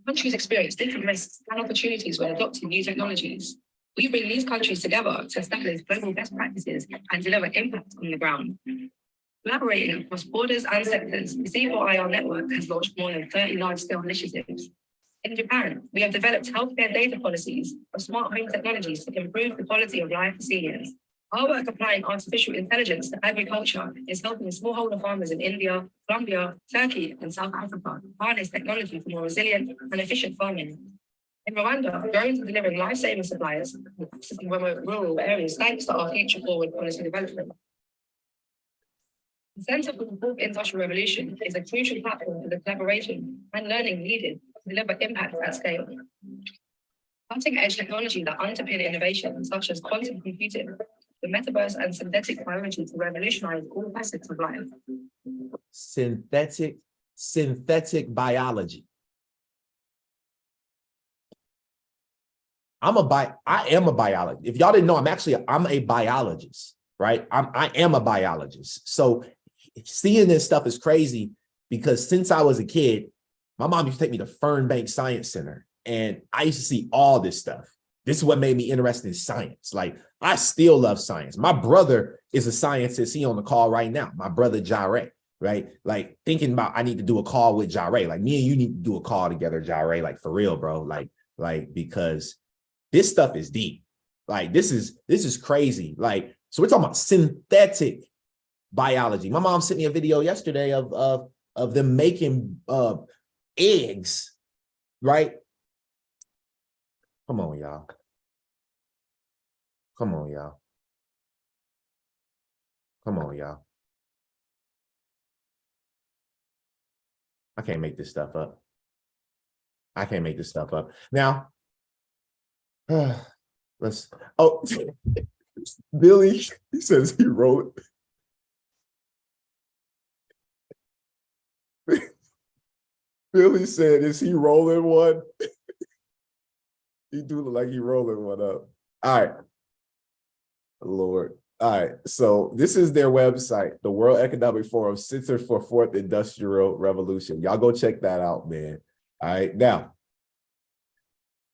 Countries experience different risks and opportunities when adopting new technologies. We bring these countries together to establish global best practices and deliver impact on the ground. Collaborating across borders and sectors, the C4IR network has launched more than 30 large-scale initiatives. In Japan, we have developed healthcare data policies for smart home technologies to improve the quality of life for seniors. Our work applying artificial intelligence to agriculture is helping smallholder farmers in India, Colombia, Turkey, and South Africa harness technology for more resilient and efficient farming. In Rwanda, drones are delivering life-saving supplies and accessing remote rural areas thanks to our future-forward policy development. The Center for the Fourth Industrial Revolution is a crucial platform for the collaboration and learning needed to deliver impact at scale. Cutting-edge technology that underpin innovation, such as quantum computing, the metaverse and synthetic biology to revolutionize all facets of life. Synthetic biology. I am a biologist. If y'all didn't know, I'm a biologist, right? I am a biologist. So seeing this stuff is crazy because since I was a kid, my mom used to take me to Fernbank Science Center and I used to see all this stuff. This is what made me interested in science. Like, I still love science. My brother is a scientist. He on the call right now. My brother, Jare, right? Like, thinking about, I need to do a call with Jare. Like, me and you need to do a call together, Jare. Like, for real, bro. Like, because this stuff is deep. Like, this is crazy. Like, so we're talking about synthetic biology. My mom sent me a video yesterday of them making eggs, right? Come on, y'all. Come on, y'all. Come on, y'all. I can't make this stuff up. I can't make this stuff up. Now, Billy, he says he wrote. Billy said, is he rolling one? He do look like he rolling one up. All right. Lord. All right. So this is their website, the World Economic Forum Center for Fourth Industrial Revolution. Y'all go check that out, man. All right. Now,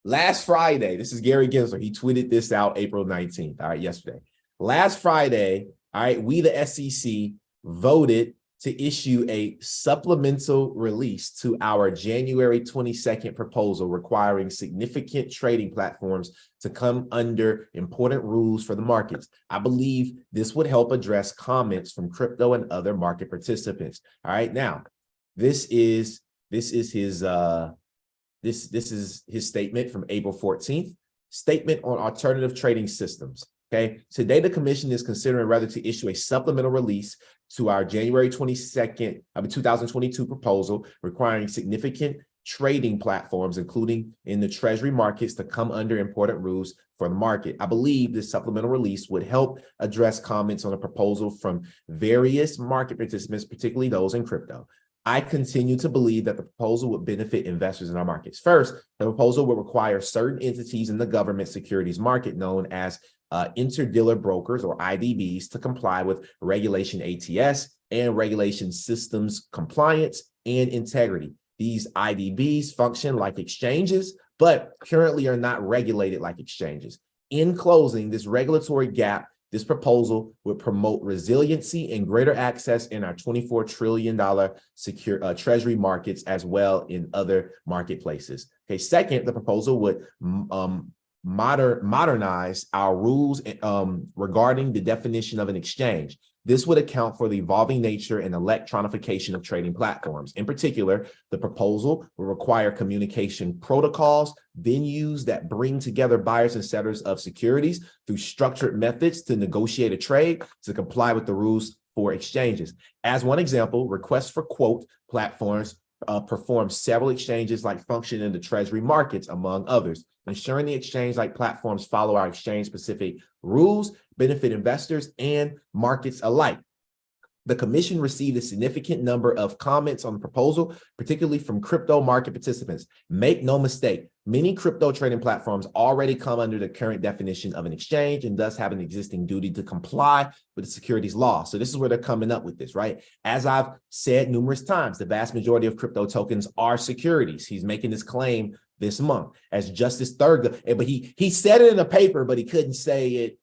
last Friday, this is Gary Gensler. He tweeted this out April 19th. All right, yesterday. Last Friday, all right, we, the SEC, voted to issue a supplemental release to our January 22nd proposal requiring significant trading platforms to come under important rules for the markets. I believe this would help address comments from crypto and other market participants. All right, now, this is his statement from April 14th, statement on alternative trading systems. Okay, today the commission is considering whether to issue a supplemental release to our January 22nd, 2022 proposal requiring significant trading platforms, including in the treasury markets, to come under important rules for the market. I believe this supplemental release would help address comments on a proposal from various market participants, particularly those in crypto. I continue to believe that the proposal would benefit investors in our markets. First, the proposal would require certain entities in the government securities market known as interdealer brokers or IDBs to comply with regulation ATS and regulation systems compliance and integrity. These IDBs function like exchanges, but currently are not regulated like exchanges. In closing, this regulatory gap, this proposal would promote resiliency and greater access in our $24 trillion secure treasury markets as well in other marketplaces. Okay, second, the proposal would modernize our rules regarding the definition of an exchange. This would account for the evolving nature and electronification of trading platforms. In particular, the proposal will require communication protocols, venues that bring together buyers and sellers of securities through structured methods to negotiate a trade to comply with the rules for exchanges. As one example, requests for quote platforms perform several exchanges like function in the treasury markets, among others. Ensuring the exchange-like platforms follow our exchange-specific rules, benefit investors and markets alike. The commission received a significant number of comments on the proposal, particularly from crypto market participants. Make no mistake, many crypto trading platforms already come under the current definition of an exchange and thus have an existing duty to comply with the securities law. So this is where they're coming up with this, right? As I've said numerous times, the vast majority of crypto tokens are securities. He's making this claim this month as Justice Thurgood, but he said it in a paper, but he couldn't say it.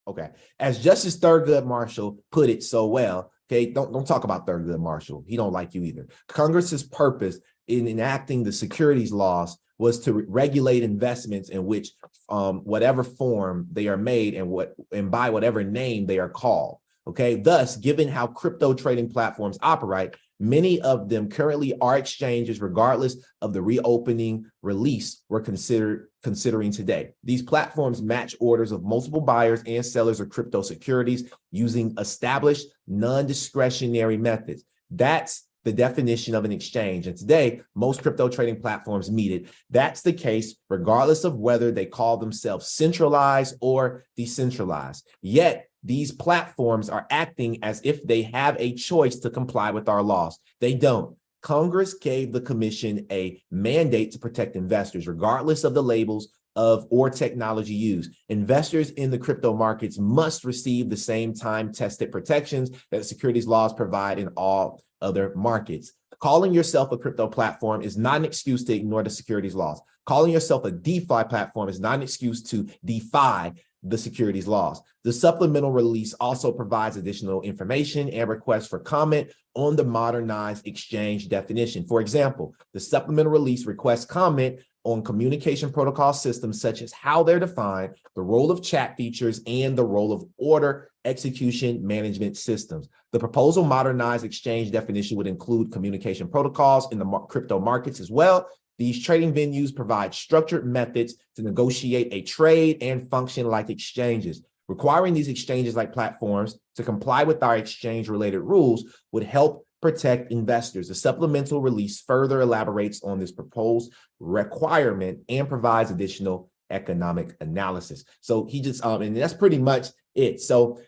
Okay, as Justice Thurgood Marshall put it so well. Okay, don't talk about Thurgood Marshall. He don't like you either. Congress's purpose in enacting the securities laws was to regulate investments in which whatever form they are made and by whatever name they are called. Okay, thus, given how crypto trading platforms operate, many of them currently are exchanges regardless of the reopening release we're considering today. These platforms match orders of multiple buyers and sellers of crypto securities using established non-discretionary methods. That's the definition of an exchange. And today, most crypto trading platforms meet it. That's the case regardless of whether they call themselves centralized or decentralized. Yet, these platforms are acting as if they have a choice to comply with our laws. They don't. Congress gave the commission a mandate to protect investors, regardless of the labels or technology used. Investors in the crypto markets must receive the same time-tested protections that securities laws provide in all other markets. Calling yourself a crypto platform is not an excuse to ignore the securities laws. Calling yourself a DeFi platform is not an excuse to defy the securities laws. The supplemental release also provides additional information and requests for comment on the modernized exchange definition. For example, the supplemental release requests comment on communication protocol systems such as how they're defined, the role of chat features, and the role of order execution management systems. The proposal modernized exchange definition would include communication protocols in the crypto markets as well. These trading venues provide structured methods to negotiate a trade and function like exchanges. Requiring these exchanges-like platforms to comply with our exchange-related rules would help protect investors. The supplemental release further elaborates on this proposed requirement and provides additional economic analysis. So he just, and that's pretty much it. So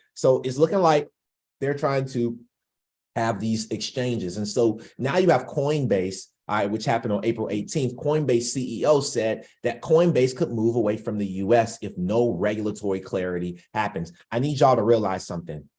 it's looking like they're trying to have these exchanges. And so now you have Coinbase, which happened on April 18th. Coinbase CEO said that Coinbase could move away from the US if no regulatory clarity happens. I need y'all to realize something.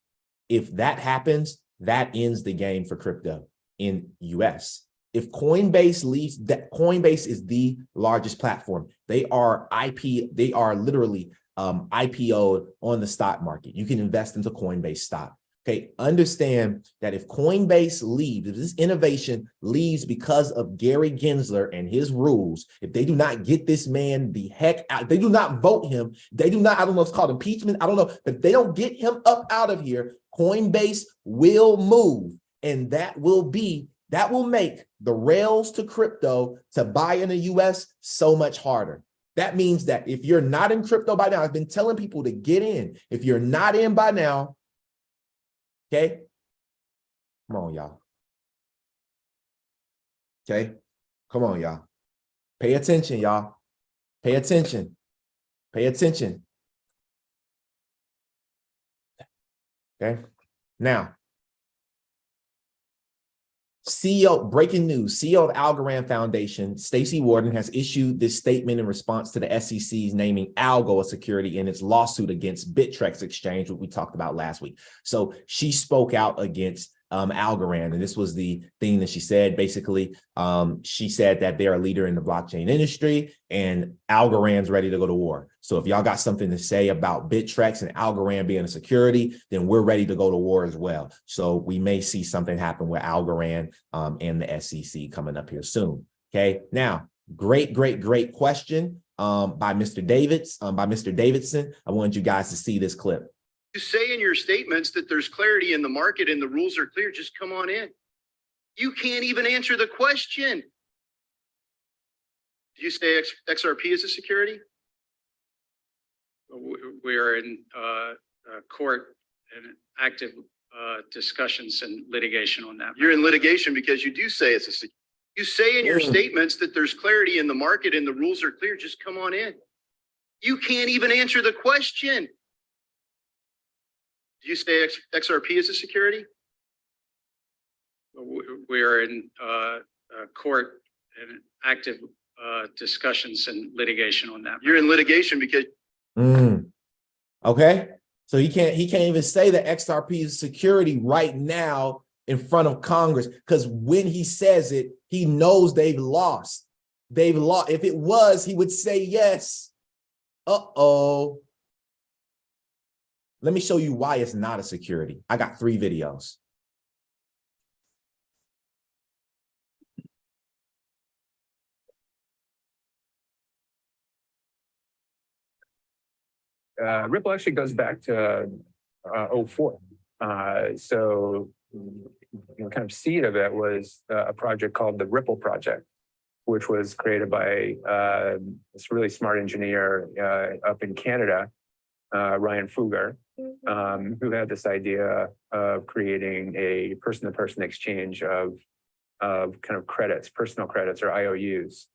If that happens, that ends the game for crypto in US. If Coinbase leaves, that Coinbase is the largest platform. They are literally IPO'd on the stock market. You can invest into Coinbase stock. Okay, understand that if Coinbase leaves, if this innovation leaves because of Gary Gensler and his rules, if they do not get this man the heck out, they do not vote him, they do not, I don't know if it's called impeachment, I don't know, but if they don't get him up out of here, Coinbase will move. And that will make the rails to crypto to buy in the US so much harder. That means that if you're not in crypto by now, I've been telling people to get in. If you're not in by now, okay, come on, y'all. Okay, come on, y'all. Pay attention, y'all. Pay attention. Pay attention. Okay, now, breaking news, CEO of Algorand Foundation, Stacey Warden, has issued this statement in response to the SEC's naming Algo a security in its lawsuit against Bittrex Exchange, which we talked about last week. So she spoke out against Algorand, and this was the thing that she said. Basically, she said that they're a leader in the blockchain industry and Algorand's ready to go to war. So if y'all got something to say about Bittrex and Algorand being a security, then we're ready to go to war as well. So we may see something happen with Algorand and the SEC coming up here soon. Okay, now, great question by Mr. Davidson. I want you guys to see this clip. You say in your statements that there's clarity in the market and the rules are clear, just come on in. You can't even answer the question. Do you say XRP is a security? We are in court and active discussions and litigation on that. You're in litigation because you do say it's a security. You say in your statements that there's clarity in the market and the rules are clear, just come on in. You can't even answer the question. Do you say XRP is a security? We are in court and active discussions and litigation on that. You're in litigation because. Okay, so he can't even say that XRP is security right now in front of Congress, because when he says it, he knows they've lost. They've lost. If it was, he would say yes. Uh-oh. Let me show you why it's not a security. I got 3 videos. Ripple actually goes back to 04. So kind of seed of it was a project called the Ripple Project, which was created by this really smart engineer up in Canada, Ryan Fugger, who had this idea of creating a person-to-person exchange of of kind of credits, personal credits or IOUs,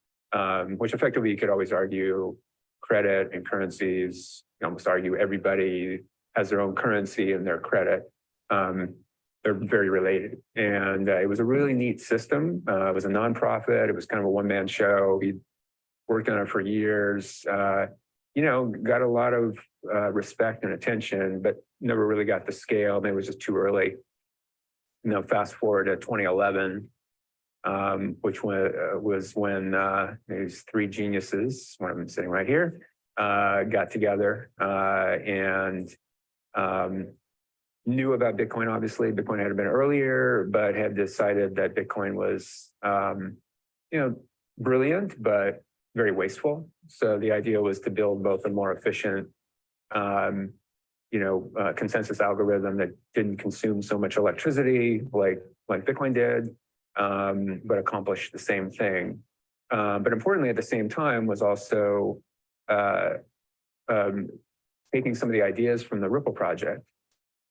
which effectively you could always argue credit and currencies, you can almost argue everybody has their own currency and their credit. They're very related. And it was a really neat system. It was a nonprofit. It was kind of a one-man show. He worked on it for years, got a lot of respect and attention, but never really got the scale. Maybe it was just too early. Fast forward to 2011, which was when these three geniuses, one of them sitting right here, got together and knew about Bitcoin. Obviously, Bitcoin had been earlier, but had decided that Bitcoin was, brilliant, but very wasteful. So the idea was to build both a more efficient, consensus algorithm that didn't consume so much electricity like Bitcoin did, but accomplished the same thing. But importantly, at the same time, was also taking some of the ideas from the Ripple project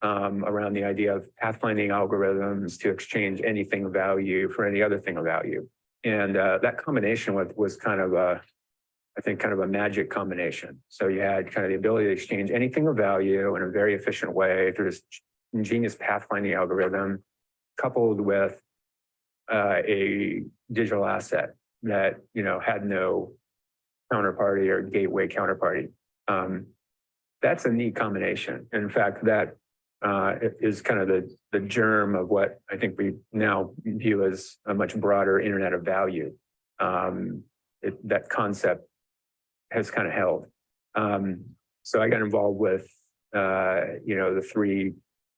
around the idea of pathfinding algorithms to exchange anything of value for any other thing of value. And that combination was kind of a magic combination. So you had kind of the ability to exchange anything of value in a very efficient way through this ingenious pathfinding algorithm, coupled with a digital asset that had no counterparty or gateway counterparty. That's a neat combination. In fact, that is kind of the germ of what I think we now view as a much broader internet of value. That concept has kind of held. So I got involved with, the three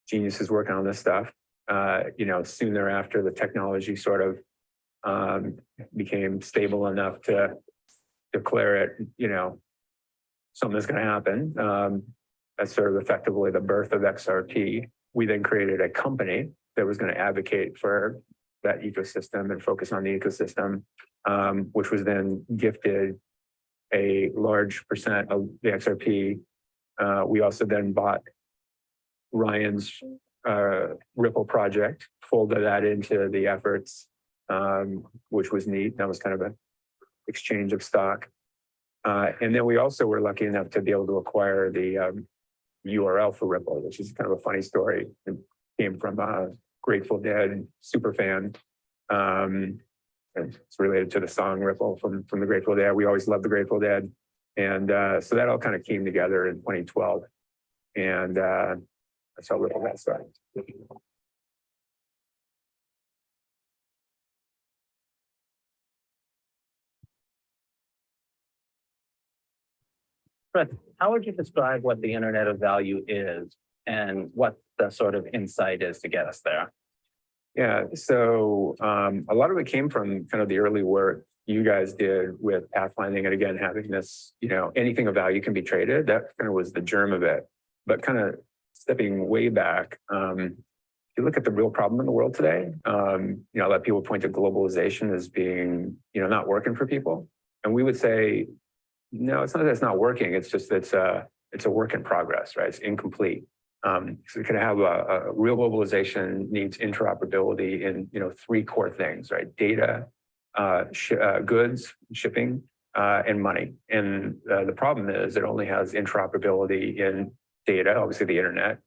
geniuses working on this stuff. Soon thereafter, the technology sort of became stable enough to declare it, something that's going to happen. That's sort of effectively the birth of XRP. We then created a company that was going to advocate for that ecosystem and focus on the ecosystem, which was then gifted a large percent of the XRP. We also then bought Ryan's Ripple project, folded that into the efforts, which was neat. That was kind of an exchange of stock. And then we also were lucky enough to be able to acquire the URL for Ripple, which is kind of a funny story. It came from Grateful Dead super fan. And it's related to the song Ripple from the Grateful Dead. We always loved the Grateful Dead. And so that all kind of came together in 2012. And that's how Ripple got started. Fred, how would you describe what the internet of value is and what the sort of insight is to get us there? Yeah, so a lot of it came from kind of the early work you guys did with pathfinding, and again, having this, anything of value can be traded. That kind of was the germ of it. But kind of stepping way back, if you look at the real problem in the world today, a lot of people point to globalization as being, not working for people. And we would say, no, it's not that it's not working. It's just it's a work in progress, right? It's incomplete. So we can have a real globalization needs interoperability in three core things, right? Data, goods, shipping, and money. And the problem is it only has interoperability in data, obviously the internet,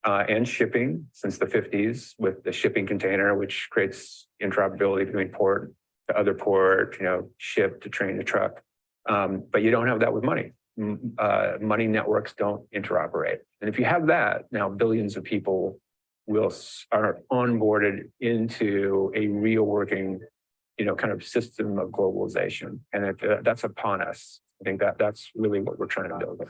and shipping since the 50s with the shipping container, which creates interoperability between port to other port, ship to train to truck. But you don't have that with money. Money networks don't interoperate. And if you have that, now billions of people are onboarded into a real working, kind of system of globalization. And that's upon us. I think that's really what we're trying to build.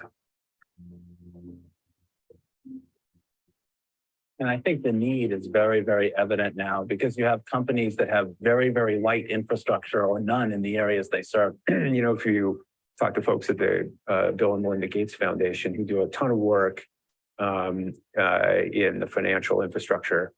And I think the need is very, very evident now because you have companies that have very, very light infrastructure or none in the areas they serve. If you talk to folks at the Bill and Melinda Gates Foundation who do a ton of work in the financial infrastructure,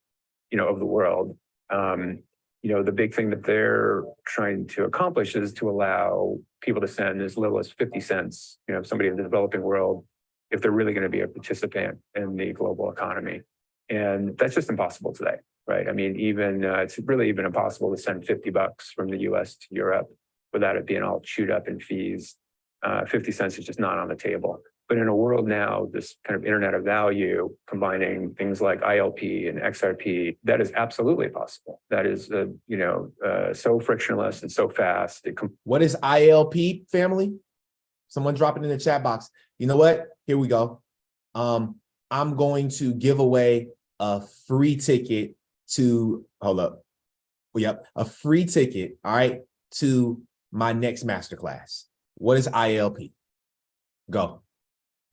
of the world, the big thing that they're trying to accomplish is to allow people to send as little as 50 cents, somebody in the developing world, if they're really going to be a participant in the global economy. And that's just impossible today. right? I mean, even it's really even impossible to send $50 from the US to Europe without it being all chewed up in fees. 50 cents is just not on the table. But in a world now, this kind of internet of value, combining things like ILP and XRP, that is absolutely possible. That is, so frictionless and so fast. What is ILP, family? Someone drop it in the chat box. You know what? Here we go. I'm going to give away a free ticket to, hold up. Yep, a free ticket, all right, to my next masterclass. What is ILP? Go.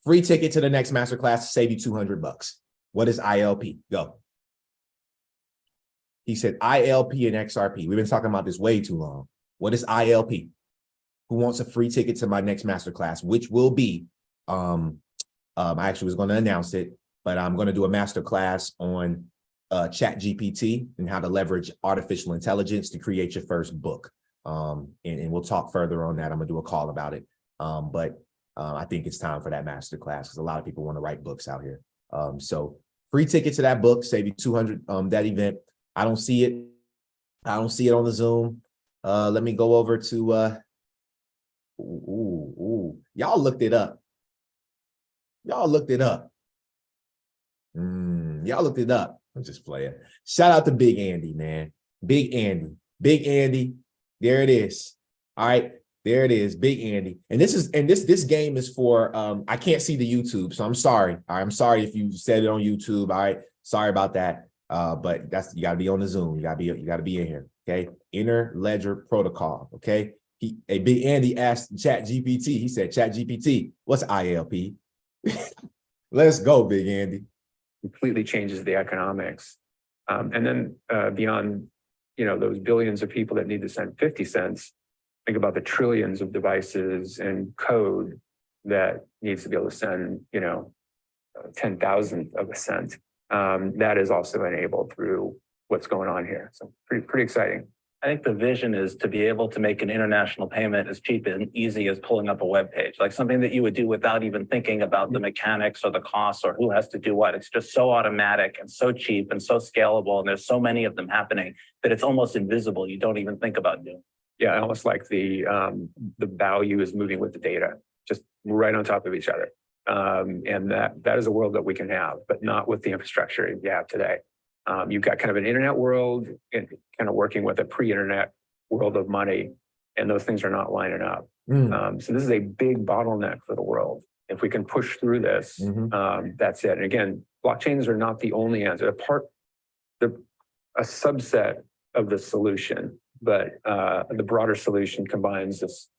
Free ticket to the next masterclass to save you $200. What is ILP? Go. He said ILP and XRP. We've been talking about this way too long. What is ILP? Who wants a free ticket to my next masterclass, which will be, I actually was going to announce it, but I'm going to do a masterclass on ChatGPT and how to leverage artificial intelligence to create your first book. And we'll talk further on that. I'm going to do a call about it. But I think it's time for that masterclass because a lot of people want to write books out here. So free ticket to that book, save you $200, that event. I don't see it. I don't see it on the Zoom. Let me go over to, y'all looked it up. Y'all looked it up. Y'all looked it up. I'm just playing. Shout out to Big Andy, man. Big Andy. Big Andy. There it is. All right. There it is. Big Andy. And this game is for I can't see the YouTube, so I'm sorry. All right, I'm sorry if you said it on YouTube. All right. Sorry about that. But you gotta be on the Zoom. You gotta be in here. Okay. Inner Ledger Protocol. Okay. Big Andy asked ChatGPT. He said, ChatGPT, what's ILP? Let's go, Big Andy. Completely changes the economics. And then beyond, those billions of people that need to send 50 cents, think about the trillions of devices and code that needs to be able to send, 10,000th of a cent. That is also enabled through what's going on here. So pretty exciting. I think the vision is to be able to make an international payment as cheap and easy as pulling up a web page, like something that you would do without even thinking about the mechanics or the costs or who has to do what. It's just so automatic and so cheap and so scalable. And there's so many of them happening that it's almost invisible. You don't even think about doing. Yeah, almost like the value is moving with the data, just right on top of each other. And that is a world that we can have, but not with the infrastructure you have today. You've got kind of an internet world and kind of working with a pre-internet world of money, and those things are not lining up. So this is a big bottleneck for the world. If we can push through this, that's it. And again, blockchains are not the only answer. They're a subset of the solution, but the broader solution combines this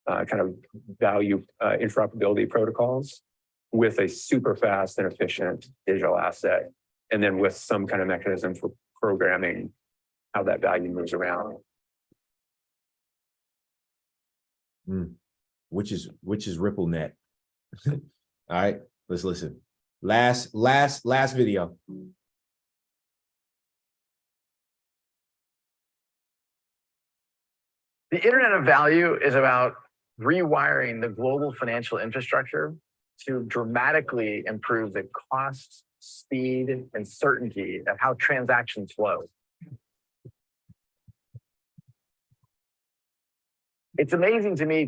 kind of value interoperability protocols with a super fast and efficient digital asset. And then with some kind of mechanism for programming how that value moves around. Which is RippleNet. All right, let's listen. Last video. The Internet of Value is about rewiring the global financial infrastructure to dramatically improve the costs, speed, and certainty of how transactions flow. It's amazing to me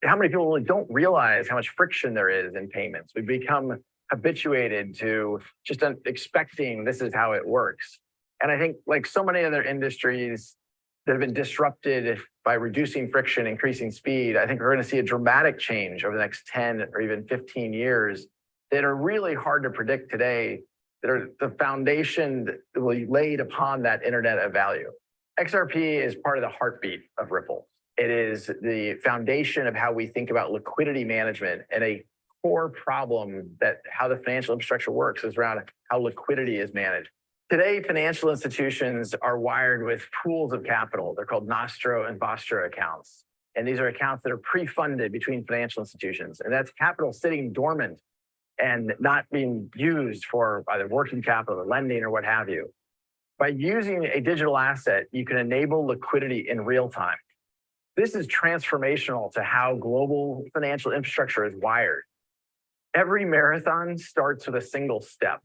how many people really don't realize how much friction there is in payments. We've become habituated to just expecting this is how it works. And I think like so many other industries that have been disrupted by reducing friction, increasing speed, I think we're going to see a dramatic change over the next 10 or even 15 years that are really hard to predict today, that are the foundation that will be laid upon that Internet of Value. XRP is part of the heartbeat of Ripple. It is the foundation of how we think about liquidity management, and a core problem that how the financial infrastructure works is around how liquidity is managed. Today, financial institutions are wired with pools of capital. They're called Nostro and Vostro accounts. And these are accounts that are pre-funded between financial institutions. And that's capital sitting dormant and not being used for either working capital or lending or what have you. By using a digital asset, you can enable liquidity in real time. This is transformational to how global financial infrastructure is wired. Every marathon starts with a single step.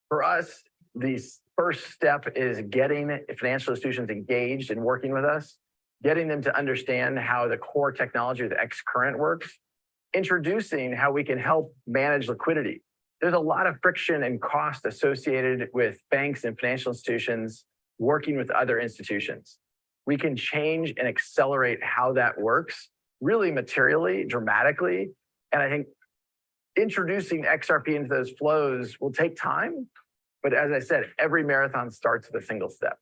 For us, these first step is getting financial institutions engaged and working with us, getting them to understand how the core technology of the X-Current works, introducing how we can help manage liquidity. There's a lot of friction and cost associated with banks and financial institutions working with other institutions. We can change and accelerate how that works really materially, dramatically. And I think introducing XRP into those flows will take time. But as I said, every marathon starts with a single step.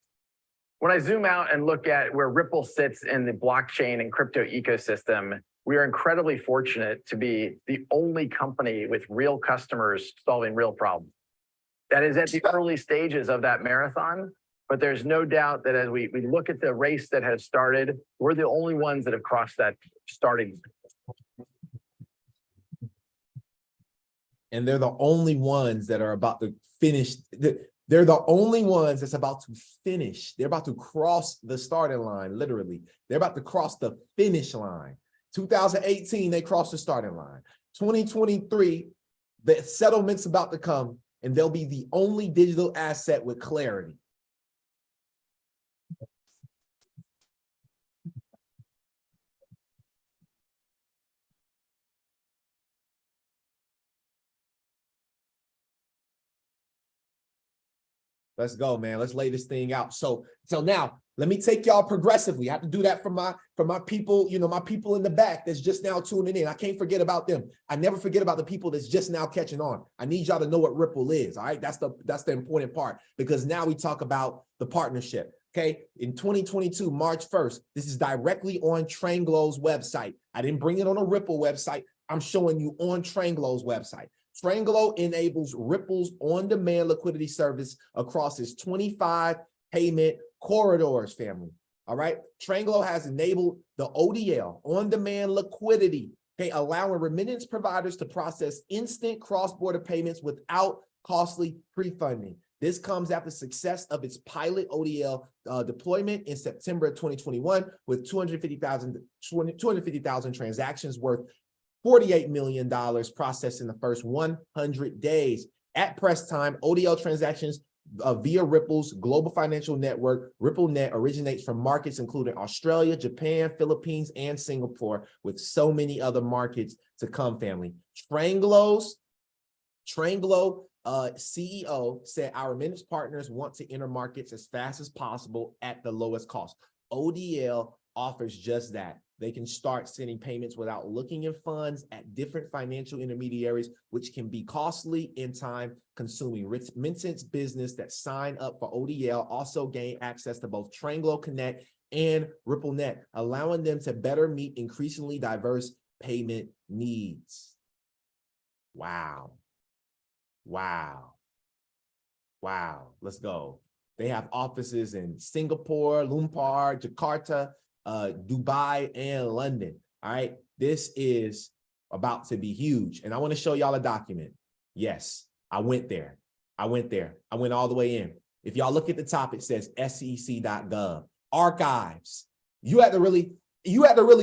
When I zoom out and look at where Ripple sits in the blockchain and crypto ecosystem, we are incredibly fortunate to be the only company with real customers solving real problems. That is at the early stages of that marathon, but there's no doubt that as we look at the race that has started, we're the only ones that have crossed that starting. And they're the only ones that are about to finish. They're the only ones that's about to finish. They're about to cross the starting line, literally. They're about to cross the finish line. 2018, they crossed the starting line. 2023, the settlement's about to come, and they'll be the only digital asset with Calrity. Let's go, man. Let's lay this thing out. So now let me take y'all progressively. I have to do that for my people, my people in the back that's just now tuning in. I can't forget about them. I never forget about the people that's just now catching on. I need y'all to know what Ripple is. All right. That's the important part, because now we talk about the partnership. Okay. In 2022, March 1st, this is directly on Tranglo's website. I didn't bring it on a Ripple website. I'm showing you on Tranglo's website. Tranglo enables Ripple's on-demand liquidity service across its 25 payment corridors, family. All right. Tranglo has enabled the ODL, on-demand liquidity, okay, allowing remittance providers to process instant cross-border payments without costly pre-funding. This comes after success of its pilot ODL deployment in September of 2021 with 250,000 transactions worth $48 million processed in the first 100 days. At press time, ODL transactions via Ripple's global financial network, RippleNet, originates from markets including Australia, Japan, Philippines, and Singapore, with so many other markets to come, family. Tranglo CEO said our remittance partners want to enter markets as fast as possible at the lowest cost. ODL offers just that. They can start sending payments without looking in funds at different financial intermediaries, which can be costly and time consuming. Remittance business that sign up for ODL also gain access to both Tranglo Connect and RippleNet, allowing them to better meet increasingly diverse payment needs. Wow. Wow. Wow. Let's go. They have offices in Singapore, Lumpur, Jakarta, Dubai, and London. All right. This is about to be huge. And I want to show y'all a document. Yes, I went there. I went all the way in. If y'all look at the top, it says sec.gov. Archives. You had to really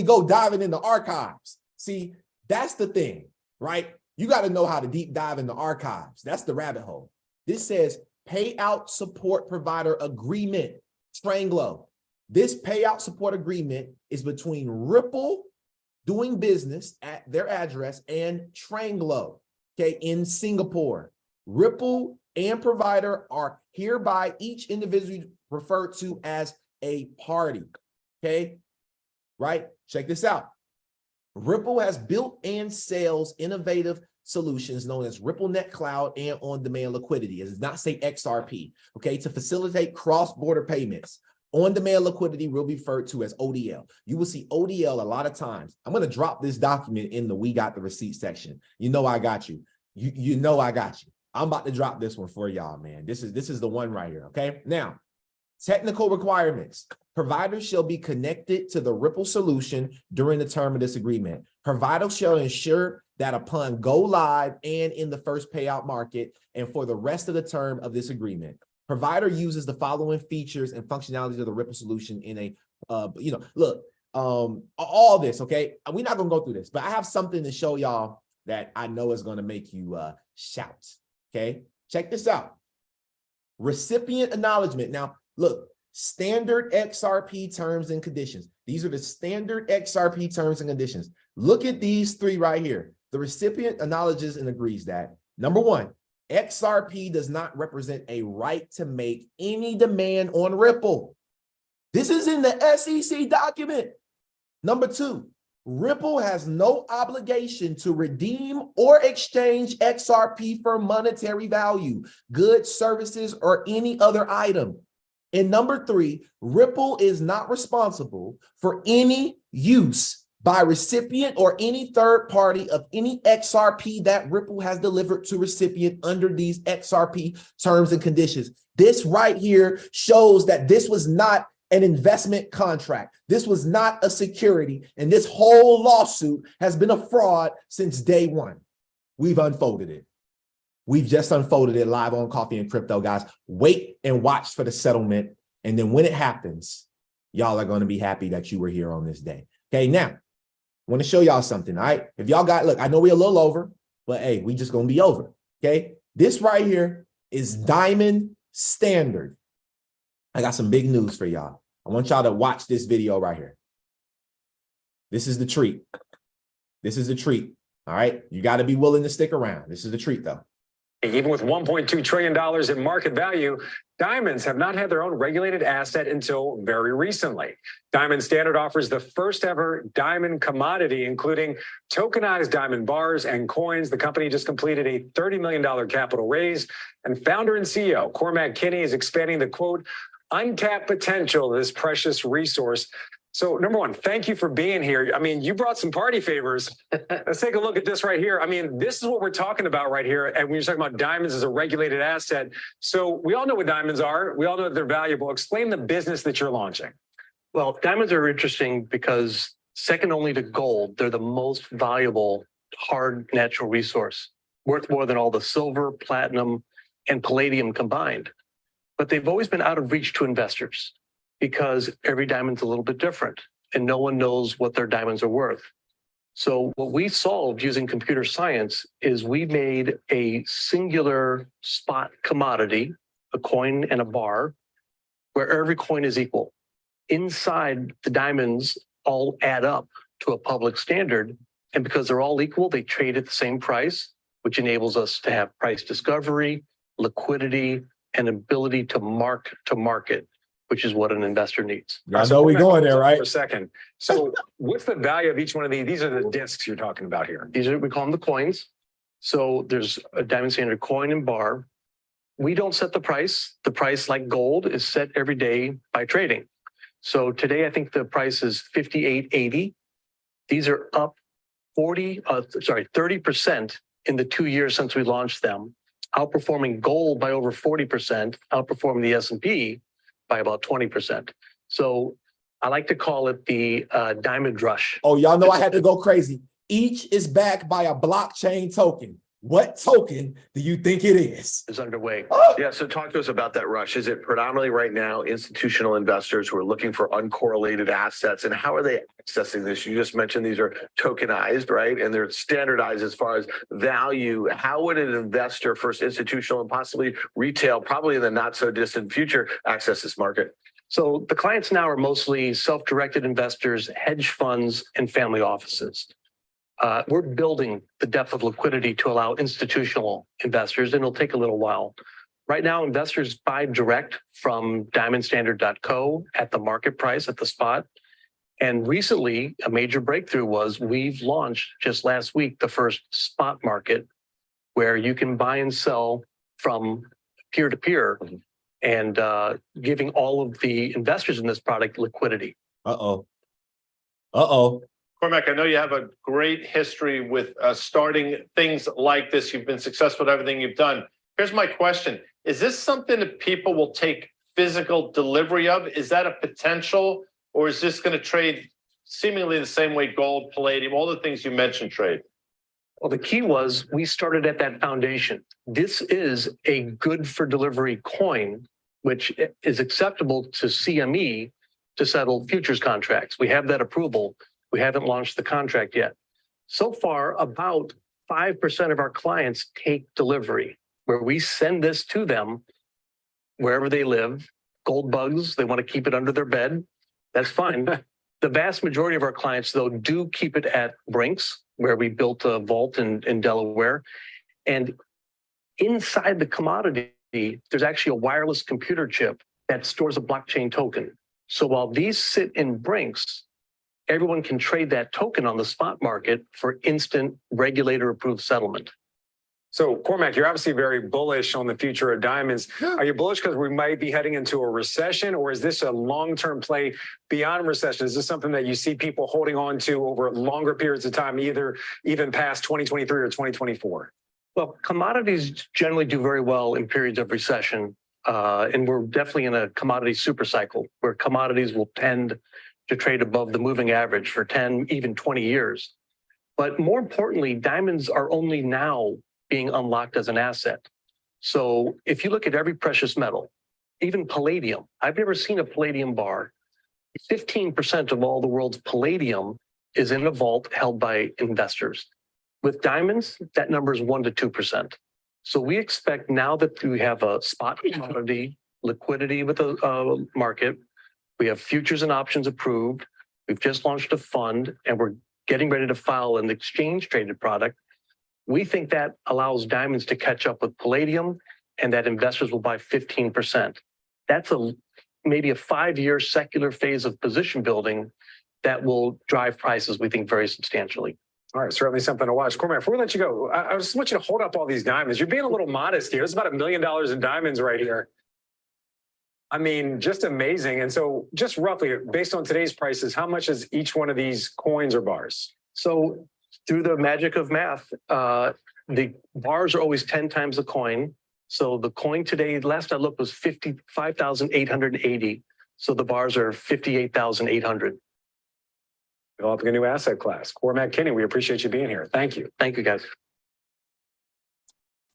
go diving into archives. See, that's the thing, right? You got to know how to deep dive into archives. That's the rabbit hole. This says payout support provider agreement, Tranglo. This payout support agreement is between Ripple doing business at their address and Tranglo, okay, in Singapore. Ripple and provider are hereby each individually referred to as a party, okay? Right? Check this out. Ripple has built and sells innovative solutions known as RippleNet Cloud and on-demand liquidity. It does not say XRP, okay, to facilitate cross-border payments. On-demand liquidity will be referred to as ODL. You will see ODL a lot of times. I'm going to drop this document in the We Got the Receipt section. You know I got you. You know I got you. I'm about to drop this one for y'all, man. This is the one right here, okay? Now, technical requirements. Providers shall be connected to the Ripple solution during the term of this agreement. Providers shall ensure that upon go live and in the first payout market and for the rest of the term of this agreement, provider uses the following features and functionalities of the Ripple solution in a, all this, okay? We're not gonna go through this, but I have something to show y'all that I know is gonna make you shout, okay? Check this out. recipient acknowledgement. Now, look, standard XRP terms and conditions. These are the standard XRP terms and conditions. Look at these three right here. The recipient acknowledges and agrees that, number one, XRP does not represent a right to make any demand on Ripple. This is in the SEC document. Number two, Ripple has no obligation to redeem or exchange XRP for monetary value, goods, services, or any other item. And number three, Ripple is not responsible for any use by recipient or any third party of any XRP that Ripple has delivered to recipient under these XRP terms and conditions. This right here shows that this was not an investment contract. This was not a security, and this whole lawsuit has been a fraud since day one. We've unfolded it. We've just unfolded it live on Coffee and Crypto, guys. Wait and watch for the settlement, and then when it happens, y'all are going to be happy that you were here on this day. Okay, now, I want to show y'all something, all right? If y'all got, look, I know we're a little over, but hey, we just going to be over, okay? This right here is Diamond Standard. I got some big news for y'all. I want y'all to watch this video right here. This is the treat. This is the treat. All right. You got to be willing to stick around. This is the treat, though. Even with $1.2 trillion in market value, diamonds have not had their own regulated asset until very recently. Diamond Standard offers the first ever diamond commodity, including tokenized diamond bars and coins. The company just completed a $30 million capital raise, and founder and CEO Cormac Kinney is expanding the, quote, untapped potential of this precious resource. So number one, thank you for being here. I mean, you brought some party favors. Let's take a look at this right here. I mean, this is what we're talking about right here. And when you're talking about diamonds as a regulated asset. So we all know what diamonds are. We all know that they're valuable. Explain the business that you're launching. Well, diamonds are interesting because second only to gold, they're the most valuable hard natural resource, worth more than all the silver, platinum, and palladium combined. But they've always been out of reach to investors because every diamond's a little bit different and no one knows what their diamonds are worth. So what we solved using computer science is we made a singular spot commodity, a coin and a bar, where every coin is equal. Inside the diamonds all add up to a public standard. And because they're all equal, they trade at the same price, which enables us to have price discovery, liquidity, and ability to mark to market, which is what an investor needs. I know we're going there, right? For a second. So what's the value of each one of these? These are the discs you're talking about here. These are, we call them the coins. So there's a Diamond Standard coin and bar. We don't set the price. The price, like gold, is set every day by trading. So today, I think the price is $58.80. These are up 30% in the 2 years since we launched them, outperforming gold by over 40%, outperforming the S&P by about 20%. So I like to call it the diamond rush. Oh, y'all know I had to go crazy. Each is backed by a blockchain token. What token do you think it is? Is underway. Oh. Yeah, so talk to us about that rush. Is it predominantly right now institutional investors who are looking for uncorrelated assets, and how are they accessing this? You just mentioned these are tokenized, right? And they're standardized as far as value. How would an investor, first institutional and possibly retail, probably in the not so distant future, access this market? So the clients now are mostly self-directed investors, hedge funds, and family offices. We're building the depth of liquidity to allow institutional investors, and it'll take a little while. Right now, investors buy direct from diamondstandard.co at the market price, at the spot. And recently, a major breakthrough was we've launched just last week the first spot market where you can buy and sell from peer to peer and giving all of the investors in this product liquidity. Uh-oh. Uh-oh. Cormac, I know you have a great history with starting things like this. You've been successful at everything you've done. Here's my question. Is this something that people will take physical delivery of? Is that a potential, or is this going to trade seemingly the same way gold, palladium, all the things you mentioned trade? Well, the key was we started at that foundation. This is a good for delivery coin, which is acceptable to CME to settle futures contracts. We have that approval. We haven't launched the contract yet. So far, about 5% of our clients take delivery, where we send this to them wherever they live. Gold bugs, they want to keep it under their bed. That's fine. The vast majority of our clients, though, do keep it at Brinks, where we built a vault in Delaware. And inside the commodity, there's actually a wireless computer chip that stores a blockchain token. So while these sit in Brinks, everyone can trade that token on the spot market for instant regulator-approved settlement. So Cormac, you're obviously very bullish on the future of diamonds. Are you bullish because we might be heading into a recession, or is this a long-term play beyond recession? Is this something that you see people holding on to over longer periods of time, even past 2023 or 2024? Well, commodities generally do very well in periods of recession. And we're definitely in a commodity super cycle where commodities will tend to trade above the moving average for 10, even 20 years. But more importantly, diamonds are only now being unlocked as an asset. So if you look at every precious metal, even palladium, I've never seen a palladium bar. 15% of all the world's palladium is in a vault held by investors. With diamonds, that number is 1 to 2%. So we expect now that we have a spot commodity, liquidity with the market, we have futures and options approved, we've just launched a fund, and we're getting ready to file an exchange traded product. We think that allows diamonds to catch up with palladium and that investors will buy 15%. That's maybe a 5-year secular phase of position building that will drive prices, we think, very substantially. All right, certainly something to watch. Cormac, before we let you go, I just want you to hold up all these diamonds. You're being a little modest here. It's about $1 million in diamonds right here. I mean, just amazing. And so just roughly, based on today's prices, how much is each one of these coins or bars? So through the magic of math, the bars are always 10 times the coin. So the coin today, last I looked, was 55,880. So the bars are 58,800. Developing a new asset class. Cormac Kinney, we appreciate you being here. Thank you. Thank you, guys.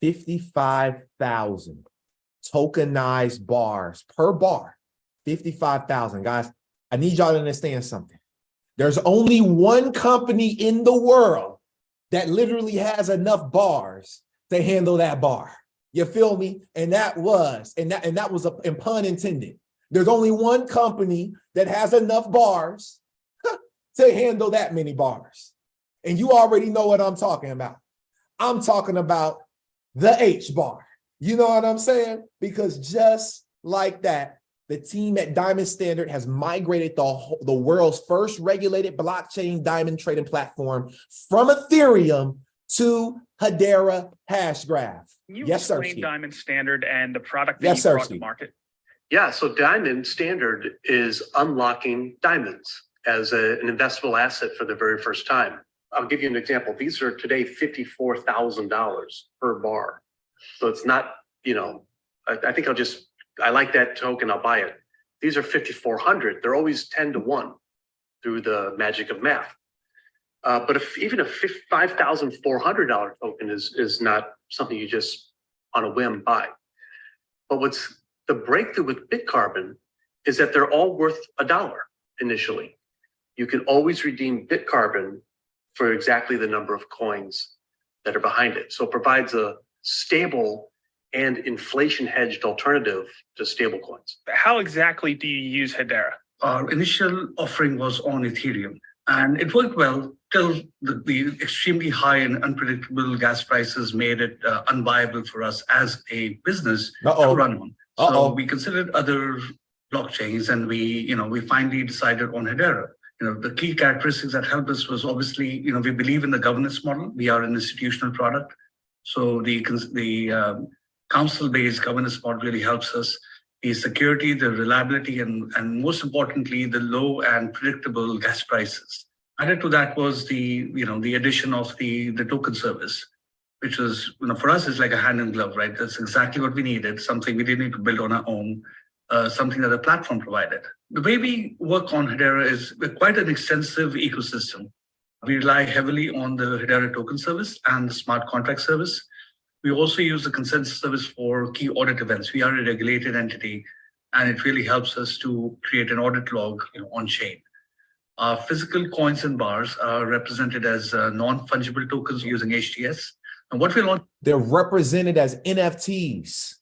55,000 tokenized bars per bar. 55,000. Guys, I need y'all to understand something. There's only one company in the world that literally has enough bars to handle that bar. You feel me? And that was a pun intended. There's only one company that has enough bars to handle that many bars. And you already know what I'm talking about. I'm talking about the H bar. You know what I'm saying? Because just like that, the team at Diamond Standard has migrated the world's first regulated blockchain diamond trading platform from Ethereum to Hedera Hashgraph. Can you Yes, sir. explain Diamond Standard and the product that Yes, you sir, brought to Steve. market? Yeah, so Diamond Standard is unlocking diamonds as an investable asset for the very first time. I'll give you an example. These are today $54,000 per bar. So it's not, I think I like that token, I'll buy it. These are 5,400. They're always 10 to 1 through the magic of math. But even a $5,400 token is not something you just on a whim buy. But what's the breakthrough with Bitcarbon is that they're all worth $1 initially. You can always redeem Bitcarbon for exactly the number of coins that are behind it. So it provides a stable and inflation hedged alternative to stable coins. How exactly do you use Hedera? Our initial offering was on Ethereum, and it worked well till the extremely high and unpredictable gas prices made it unviable for us as a business to run on. So we considered other blockchains, and we finally decided on Hedera. The key characteristics that helped us was obviously, we believe in the governance model. We are an institutional product. So the council-based governance model really helps us. The security, the reliability, and most importantly, the low and predictable gas prices. Added to that was the addition of the token service, which was, for us, is like a hand in glove, right? That's exactly what we needed, something we didn't need to build on our own, something that the platform provided. The way we work on Hedera is we're quite an extensive ecosystem. We rely heavily on the Hedera token service and the smart contract service. We also use the consensus service for key audit events. We are a regulated entity, and it really helps us to create an audit log on chain. Our physical coins and bars are represented as non-fungible tokens using HTS. And what we want, they're represented as NFTs.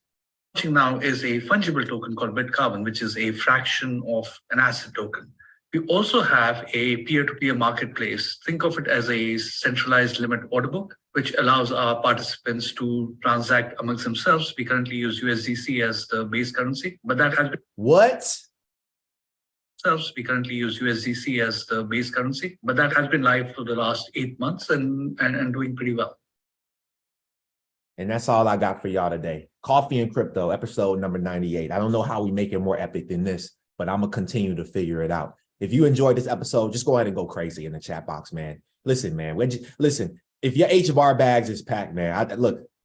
now is a fungible token called Bitcarbon, which is a fraction of an asset token. We also have a peer-to-peer marketplace. Think of it as a centralized limit order book, which allows our participants to transact amongst themselves. We currently use USDC as the base currency, but that has been What? We currently use USDC as the base currency, but that has been live for the last 8 months and doing pretty well. And that's all I got for y'all today. Coffee and Crypto, episode number 98. I don't know how we make it more epic than this, but I'm going to continue to figure it out. If you enjoyed this episode, just go ahead and go crazy in the chat box, man. Listen, man. Listen, if your hbar bags is packed, man,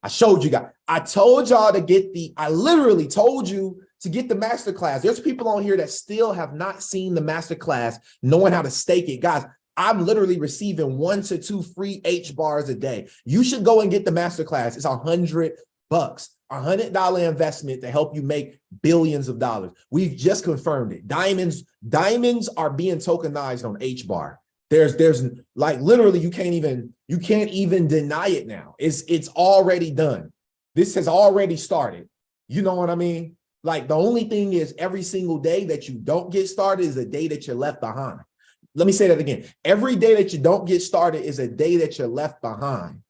I showed you guys. I told y'all to get I literally told you to get the masterclass. There's people on here that still have not seen the masterclass, knowing how to stake it. Guys, I'm literally receiving 1 to 2 free hbars a day. You should go and get the masterclass. It's $100, $100 investment to help you make billions of dollars. We've just confirmed it. Diamonds are being tokenized on hbar. There's like literally you can't even deny it now. It's already done. This has already started. You know what I mean? Like the only thing is every single day that you don't get started is a day that you're left behind. Let me say that again. Every day that you don't get started is a day that you're left behind.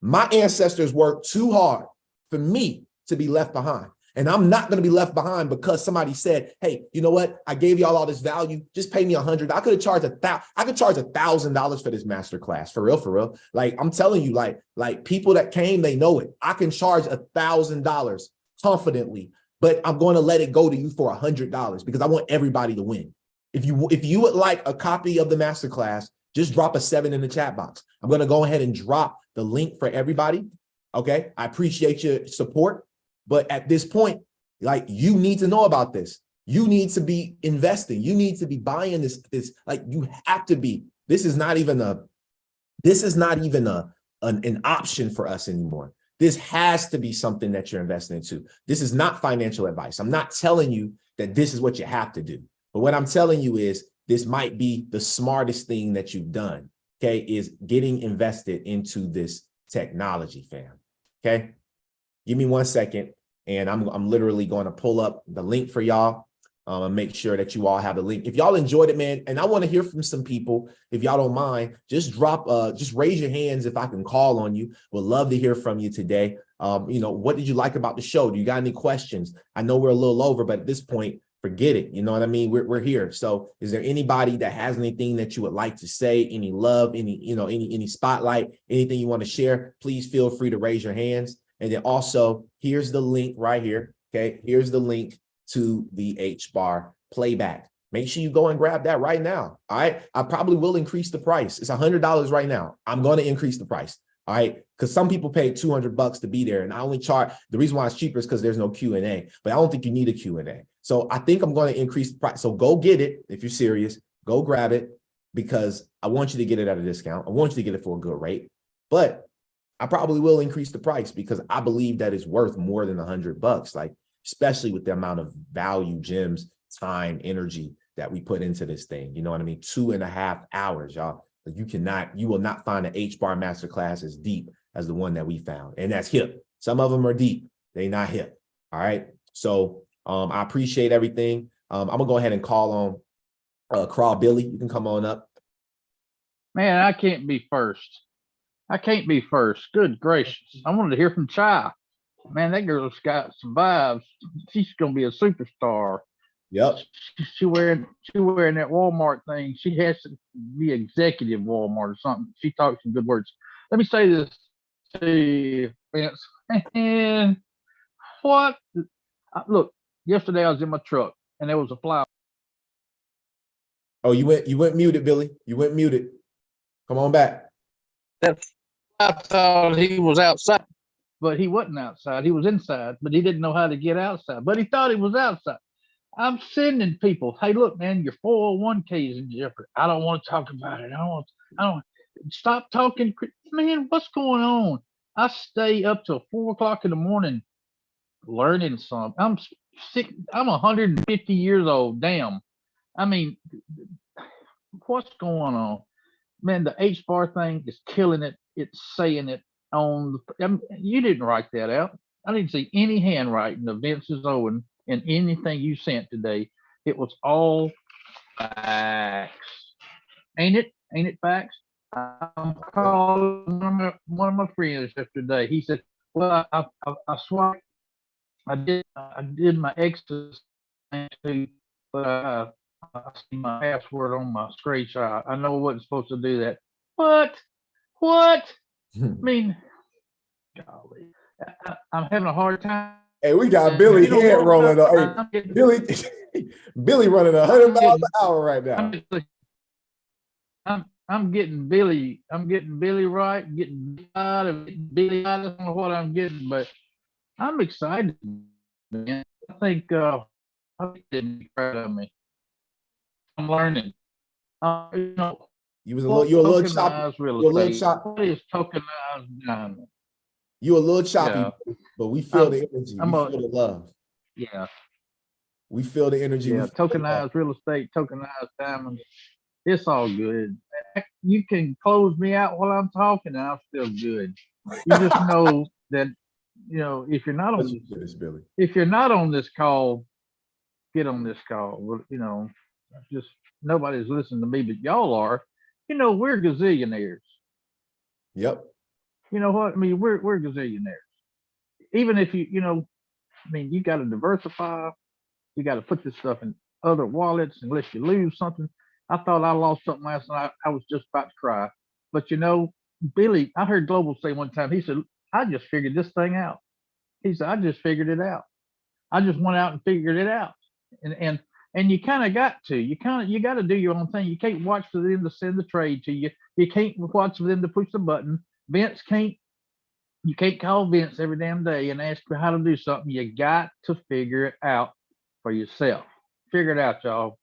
My ancestors worked too hard for me to be left behind. And I'm not going to be left behind because somebody said, hey, you know what? I gave y'all all this value. Just pay me $100. I could have charged $1,000 for this masterclass. For real. Like I'm telling you, like people that came, they know it. I can charge $1,000 confidently, but I'm going to let it go to you for $100 because I want everybody to win. If you would like a copy of the masterclass, just drop a 7 in the chat box. I'm going to go ahead and drop the link for everybody. Okay. I appreciate your support. But at this point, like you need to know about this. You need to be investing. You need to be buying this. Like you have to be. This is not even an option for us anymore. This has to be something that you're investing into. This is not financial advice. I'm not telling you that this is what you have to do. But what I'm telling you is this might be the smartest thing that you've done, okay, is getting invested into this technology, fam, okay? Give me 1 second, and I'm literally going to pull up the link for y'all and make sure that you all have the link. If y'all enjoyed it, man, and I want to hear from some people, if y'all don't mind, just raise your hands if I can call on you. Would love to hear from you today. What did you like about the show? Do you got any questions? I know we're a little over, but at this point, forget it. You know what I mean? We're here. So is there anybody that has anything that you would like to say, any love, any spotlight, anything you want to share? Please feel free to raise your hands. And then also here's the link right here. Okay. Here's the link to the hbar playback. Make sure you go and grab that right now. All right. I probably will increase the price. It's $100 right now. I'm going to increase the price. All right. Because some people paid $200 to be there. And I only charge, the reason why it's cheaper is because there's no Q&A, but I don't think you need a Q&A. So I think I'm going to increase the price. So go get it. If you're serious, go grab it because I want you to get it at a discount. I want you to get it for a good rate, but I probably will increase the price because I believe that it's worth more than $100, like, especially with the amount of value, gems, time, energy that we put into this thing. You know what I mean? 2.5 hours, y'all. You will not find an hbar masterclass as deep as the one that we found. And that's hip. Some of them are deep. They're not hip. All right. So I appreciate everything. I'm gonna go ahead and call on Crawl Billy. You can come on up. Man, I can't be first. Good gracious. I wanted to hear from Chai. Man, that girl's got some vibes. She's gonna be a superstar. Yep. She wearing that Walmart thing. She has to be executive Walmart or something. She talks some good words. Let me say this to you, Vince. And what? Look, yesterday I was in my truck and there was a fly. Oh, you went muted, Billy. You went muted. Come on back. I thought he was outside, but he wasn't outside. He was inside, but he didn't know how to get outside. But he thought he was outside. I'm sending people, hey, look, man, your 401k is in jeopardy. I don't want to talk about it. I don't stop talking. Man, what's going on? I stay up till 4 o'clock in the morning learning something. I'm sick. I'm 150 years old. Damn. I mean, what's going on? Man, the hbar thing is killing it. It's saying it on you didn't write that out. I didn't see any handwriting of Vincent Owens in anything you sent today. It was all facts. Ain't it? Ain't it facts? I'm calling one of my friends yesterday. He said, "Well, I swiped. I did my exercise too, but I see my password on my screenshot. I know I wasn't supposed to do that. What? I mean, golly, I'm having a hard time." Hey, we got Billy head rolling on. Hey, Billy running 100 miles an hour right now. I'm getting Billy. I'm getting Billy right. Getting out of Billy. I don't know what I'm getting, but I'm excited, man. I think they'd be proud of me. I'm learning. You know, you a little choppy. What is tokenized diamond? You a little choppy, Yeah. but we feel the energy. We feel the love. Yeah. We feel the energy. Yeah, tokenized real estate, tokenized diamonds. It's all good. You can close me out while I'm talking, and I'm still good. You just know that, you know, if you're not on this call, get on this call. Well, you know, just nobody's listening to me, but y'all are. You know, we're gazillionaires. Yep. You know what? I mean, we're gazillionaires. Even if you know, I mean, you got to diversify. You got to put this stuff in other wallets unless you lose something. I thought I lost something last night. I was just about to cry. But you know, Billy, I heard Global say one time, he said, "I just figured this thing out." He said, "I just figured it out. I just went out and figured it out." And you kind of got to. You got to do your own thing. You can't watch for them to send the trade to you. You can't watch for them to push the button. You can't call Vince every damn day and ask for how to do something. You got to figure it out for yourself. Figure it out, y'all.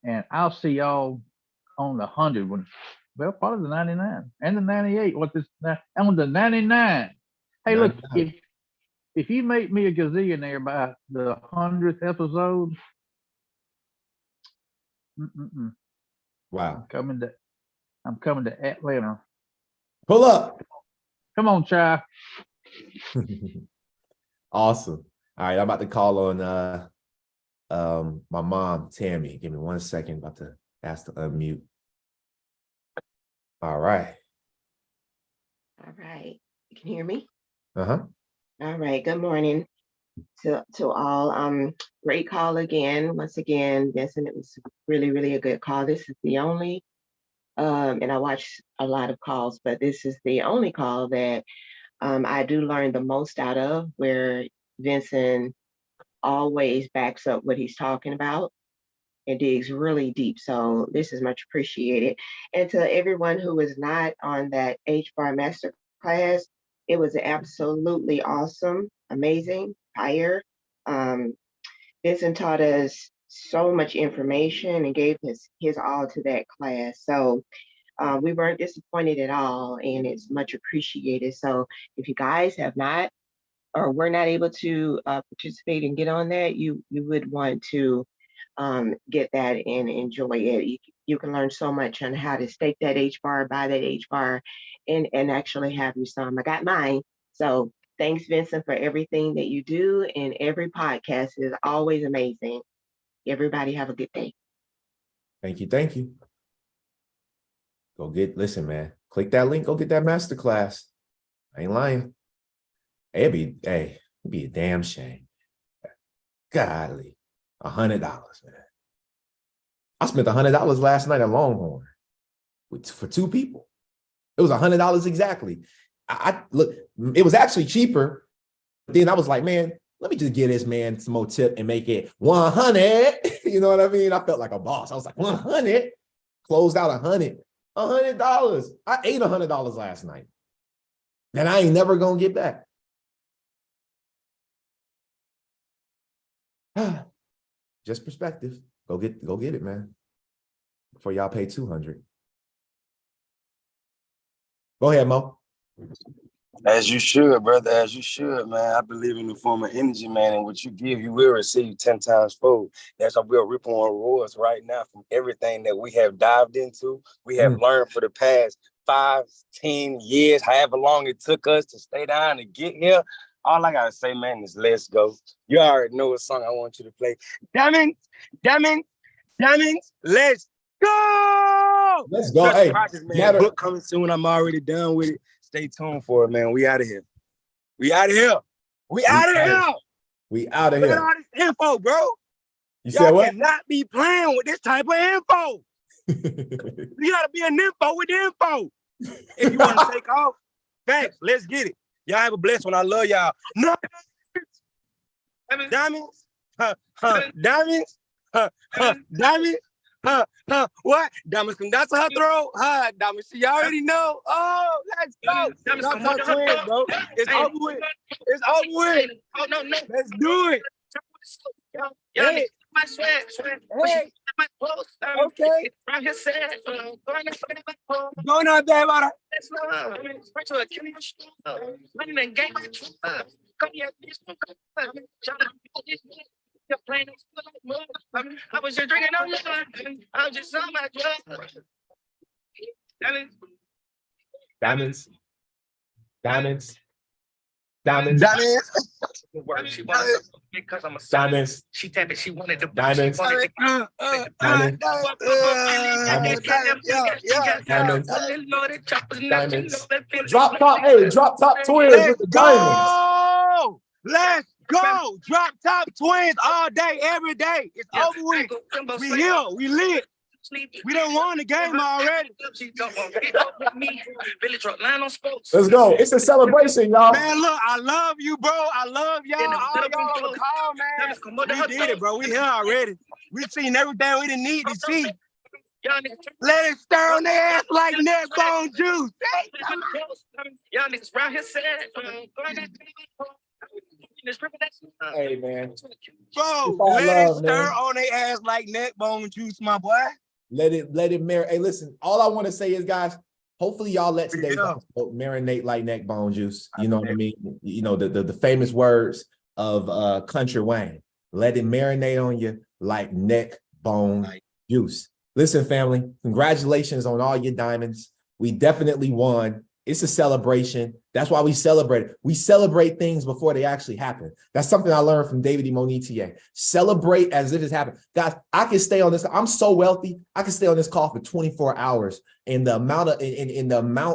And I'll see y'all on the 100 one. Well, probably the 99 and the 98. On the 99. Hey, 99. Look, if you make me a gazillionaire by the 100th episode, wow, I'm coming to Atlanta. Pull up. Come on, Chai. Awesome. All right, I'm about to call on my mom, Tammy. Give me 1 second. About to ask to unmute. All right. All right. You can hear me? Uh-huh. All right. Good morning to all. Great call again. Once again, Vincent, it was really, really a good call. This is the only, and I watch a lot of calls, but this is the only call that I do learn the most out of, where Vincent always backs up what he's talking about and digs really deep. So this is much appreciated. And to everyone who was not on that hbar master class, it was absolutely awesome, amazing, fire. Vincent taught us so much information and gave his all to that class. So we weren't disappointed at all, and it's much appreciated. So if you guys have not, or were not able to participate and get on that, you would want to get that and enjoy it. You can learn so much on how to stake that hbar, buy that hbar, and actually have your some. I got mine. So thanks, Vincent, for everything that you do, and every podcast is always amazing. Everybody have a good day. Thank you. Thank you. Listen, man, click that link, go get that masterclass. I ain't lying. It'd be a damn shame. Godly. $100, man. I spent $100 last night at Longhorn for 2 people. It was $100 exactly. I look, it was actually cheaper. Then I was like, man, let me just give this man some more tip and make it 100. You know what I mean? I felt like a boss. I was like, 100. Closed out $100. $100. I ate $100 last night. And I ain't never gonna get back. Just perspective. Go get it, man. Before y'all pay 200. Go ahead, Mo. As you should, brother, as you should, man. I believe in the form of energy, man, and what you give, you will receive 10 times fold. That's why we're reaping rewards right now from everything that we have dived into. We have learned for the past 5, 10 years, however long it took us to stay down and get here. All I gotta say, man, is let's go. You already know what song I want you to play. Diamonds, diamonds, diamonds, let's go. Let's go. Trust Hey, project, man. matter. Book coming soon. I'm already done with it. Stay tuned for it, man. We out of here. We out of here. We out of here. We out of Look at here. all this info, bro. You said Y'all what? cannot be playing with this type of info. You gotta be an info with the info. If you want to take off, thanks. Let's get it. Y'all have a blessed one. I love y'all. No. Diamonds, diamonds, diamonds, what? Diamonds come down to her throat. Diamonds, she already know. Oh, let's go. Drop top twins, bro. It's over with. It's over with. Oh, no. Let's do it. Hey. My swag. Hey. Okay. Going out there, about I was just drinking on your I was just on my drugs. Diamonds. Diamonds. Diamonds. Diamonds. She wanted because I'm a Diamonds. She tapped it. She wanted to. Diamonds. Diamonds. Diamonds. Diamonds. Drop top. Hey, drop top twins with the diamonds. Let's go. Drop top twins all day, every day. It's over with. We here. We lit. We done won the game already. Let's go. It's a celebration, y'all. Man, look, I love you, bro. I love y'all. All y'all on the call, man. We did it, bro. We here already. We seen everything we didn't need to see. Let it stir on their ass like neck bone juice. Y'all niggas round here sad. Hey, man. Bro, let it stir on their ass like neck bone juice, my boy. Let it marinate. Hey, listen, all I want to say is, guys, hopefully y'all let today's episode marinate like neck bone juice. You know what I mean? You know, the famous words of Country Wayne. Let it marinate on you like neck bone juice. Listen, family, congratulations on all your diamonds. We definitely won. It's a celebration. That's why we celebrate it. We celebrate things before they actually happen. That's something I learned from David Monetier. Celebrate as if it's happened. Guys, I can stay on this. I'm so wealthy. I can stay on this call for 24 hours. And the amount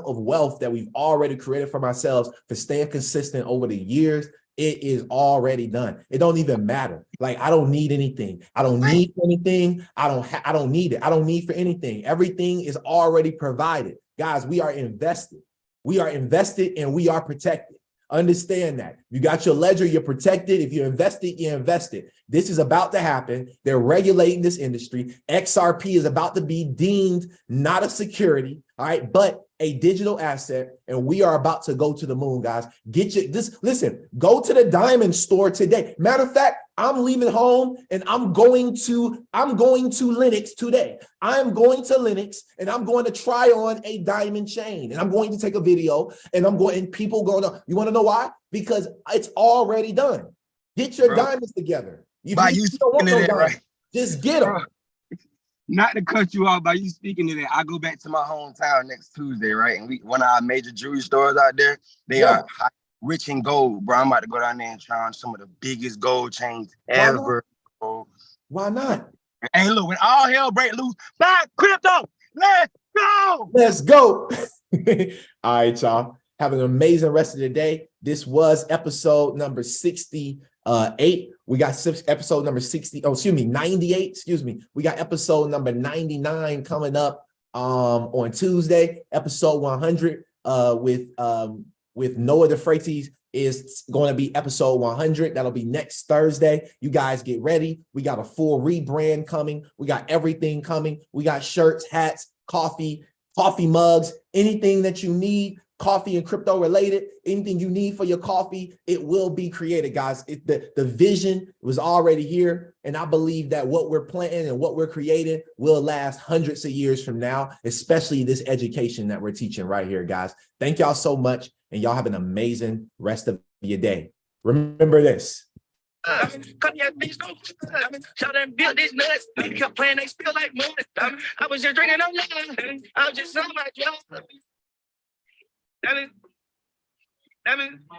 of wealth that we've already created for ourselves for staying consistent over the years, it is already done. It don't even matter. Like, I don't need anything. I don't need anything. I don't need it. I don't need for anything. Everything is already provided. Guys, we are invested. We are invested and we are protected. Understand that. You got your ledger, you're protected. If you're invested, you're invested. This is about to happen. They're regulating this industry. XRP is about to be deemed not a security, all right, but a digital asset. And we are about to go to the moon, guys. Listen, go to the diamond store today. Matter of fact, I'm leaving home and I'm going to Linux today. I'm going to Linux and I'm going to try on a diamond chain and I'm going to take a video and people going to, you want to know why? Because it's already done. Get your diamonds together. By you speaking to that, right? Just get them. Not to cut you off, by you speaking to that, I go back to my hometown next Tuesday, right? And one of our major jewelry stores out there, they are rich in gold, bro. I'm about to go down there and try on some of the biggest gold chains ever. Why not? Hey, look, when all hell break loose, buy crypto. Let's go. Let's go. All right, y'all. Have an amazing rest of the day. This was episode number 68. We got episode number 98. Excuse me. We got episode number 99 coming up on Tuesday. Episode 100 with Noah DeFreitas is going to be episode 100. That'll be next Thursday. You guys get ready. We got a full rebrand coming. We got everything coming. We got shirts, hats, coffee mugs, anything that you need. Coffee and crypto related, anything you need for your coffee, it will be created, guys. The vision was already here. And I believe that what we're planting and what we're creating will last hundreds of years from now, especially this education that we're teaching right here, guys. Thank y'all so much. And y'all have an amazing rest of your day. Remember this. I was just drinking on love. I was just on my drugs.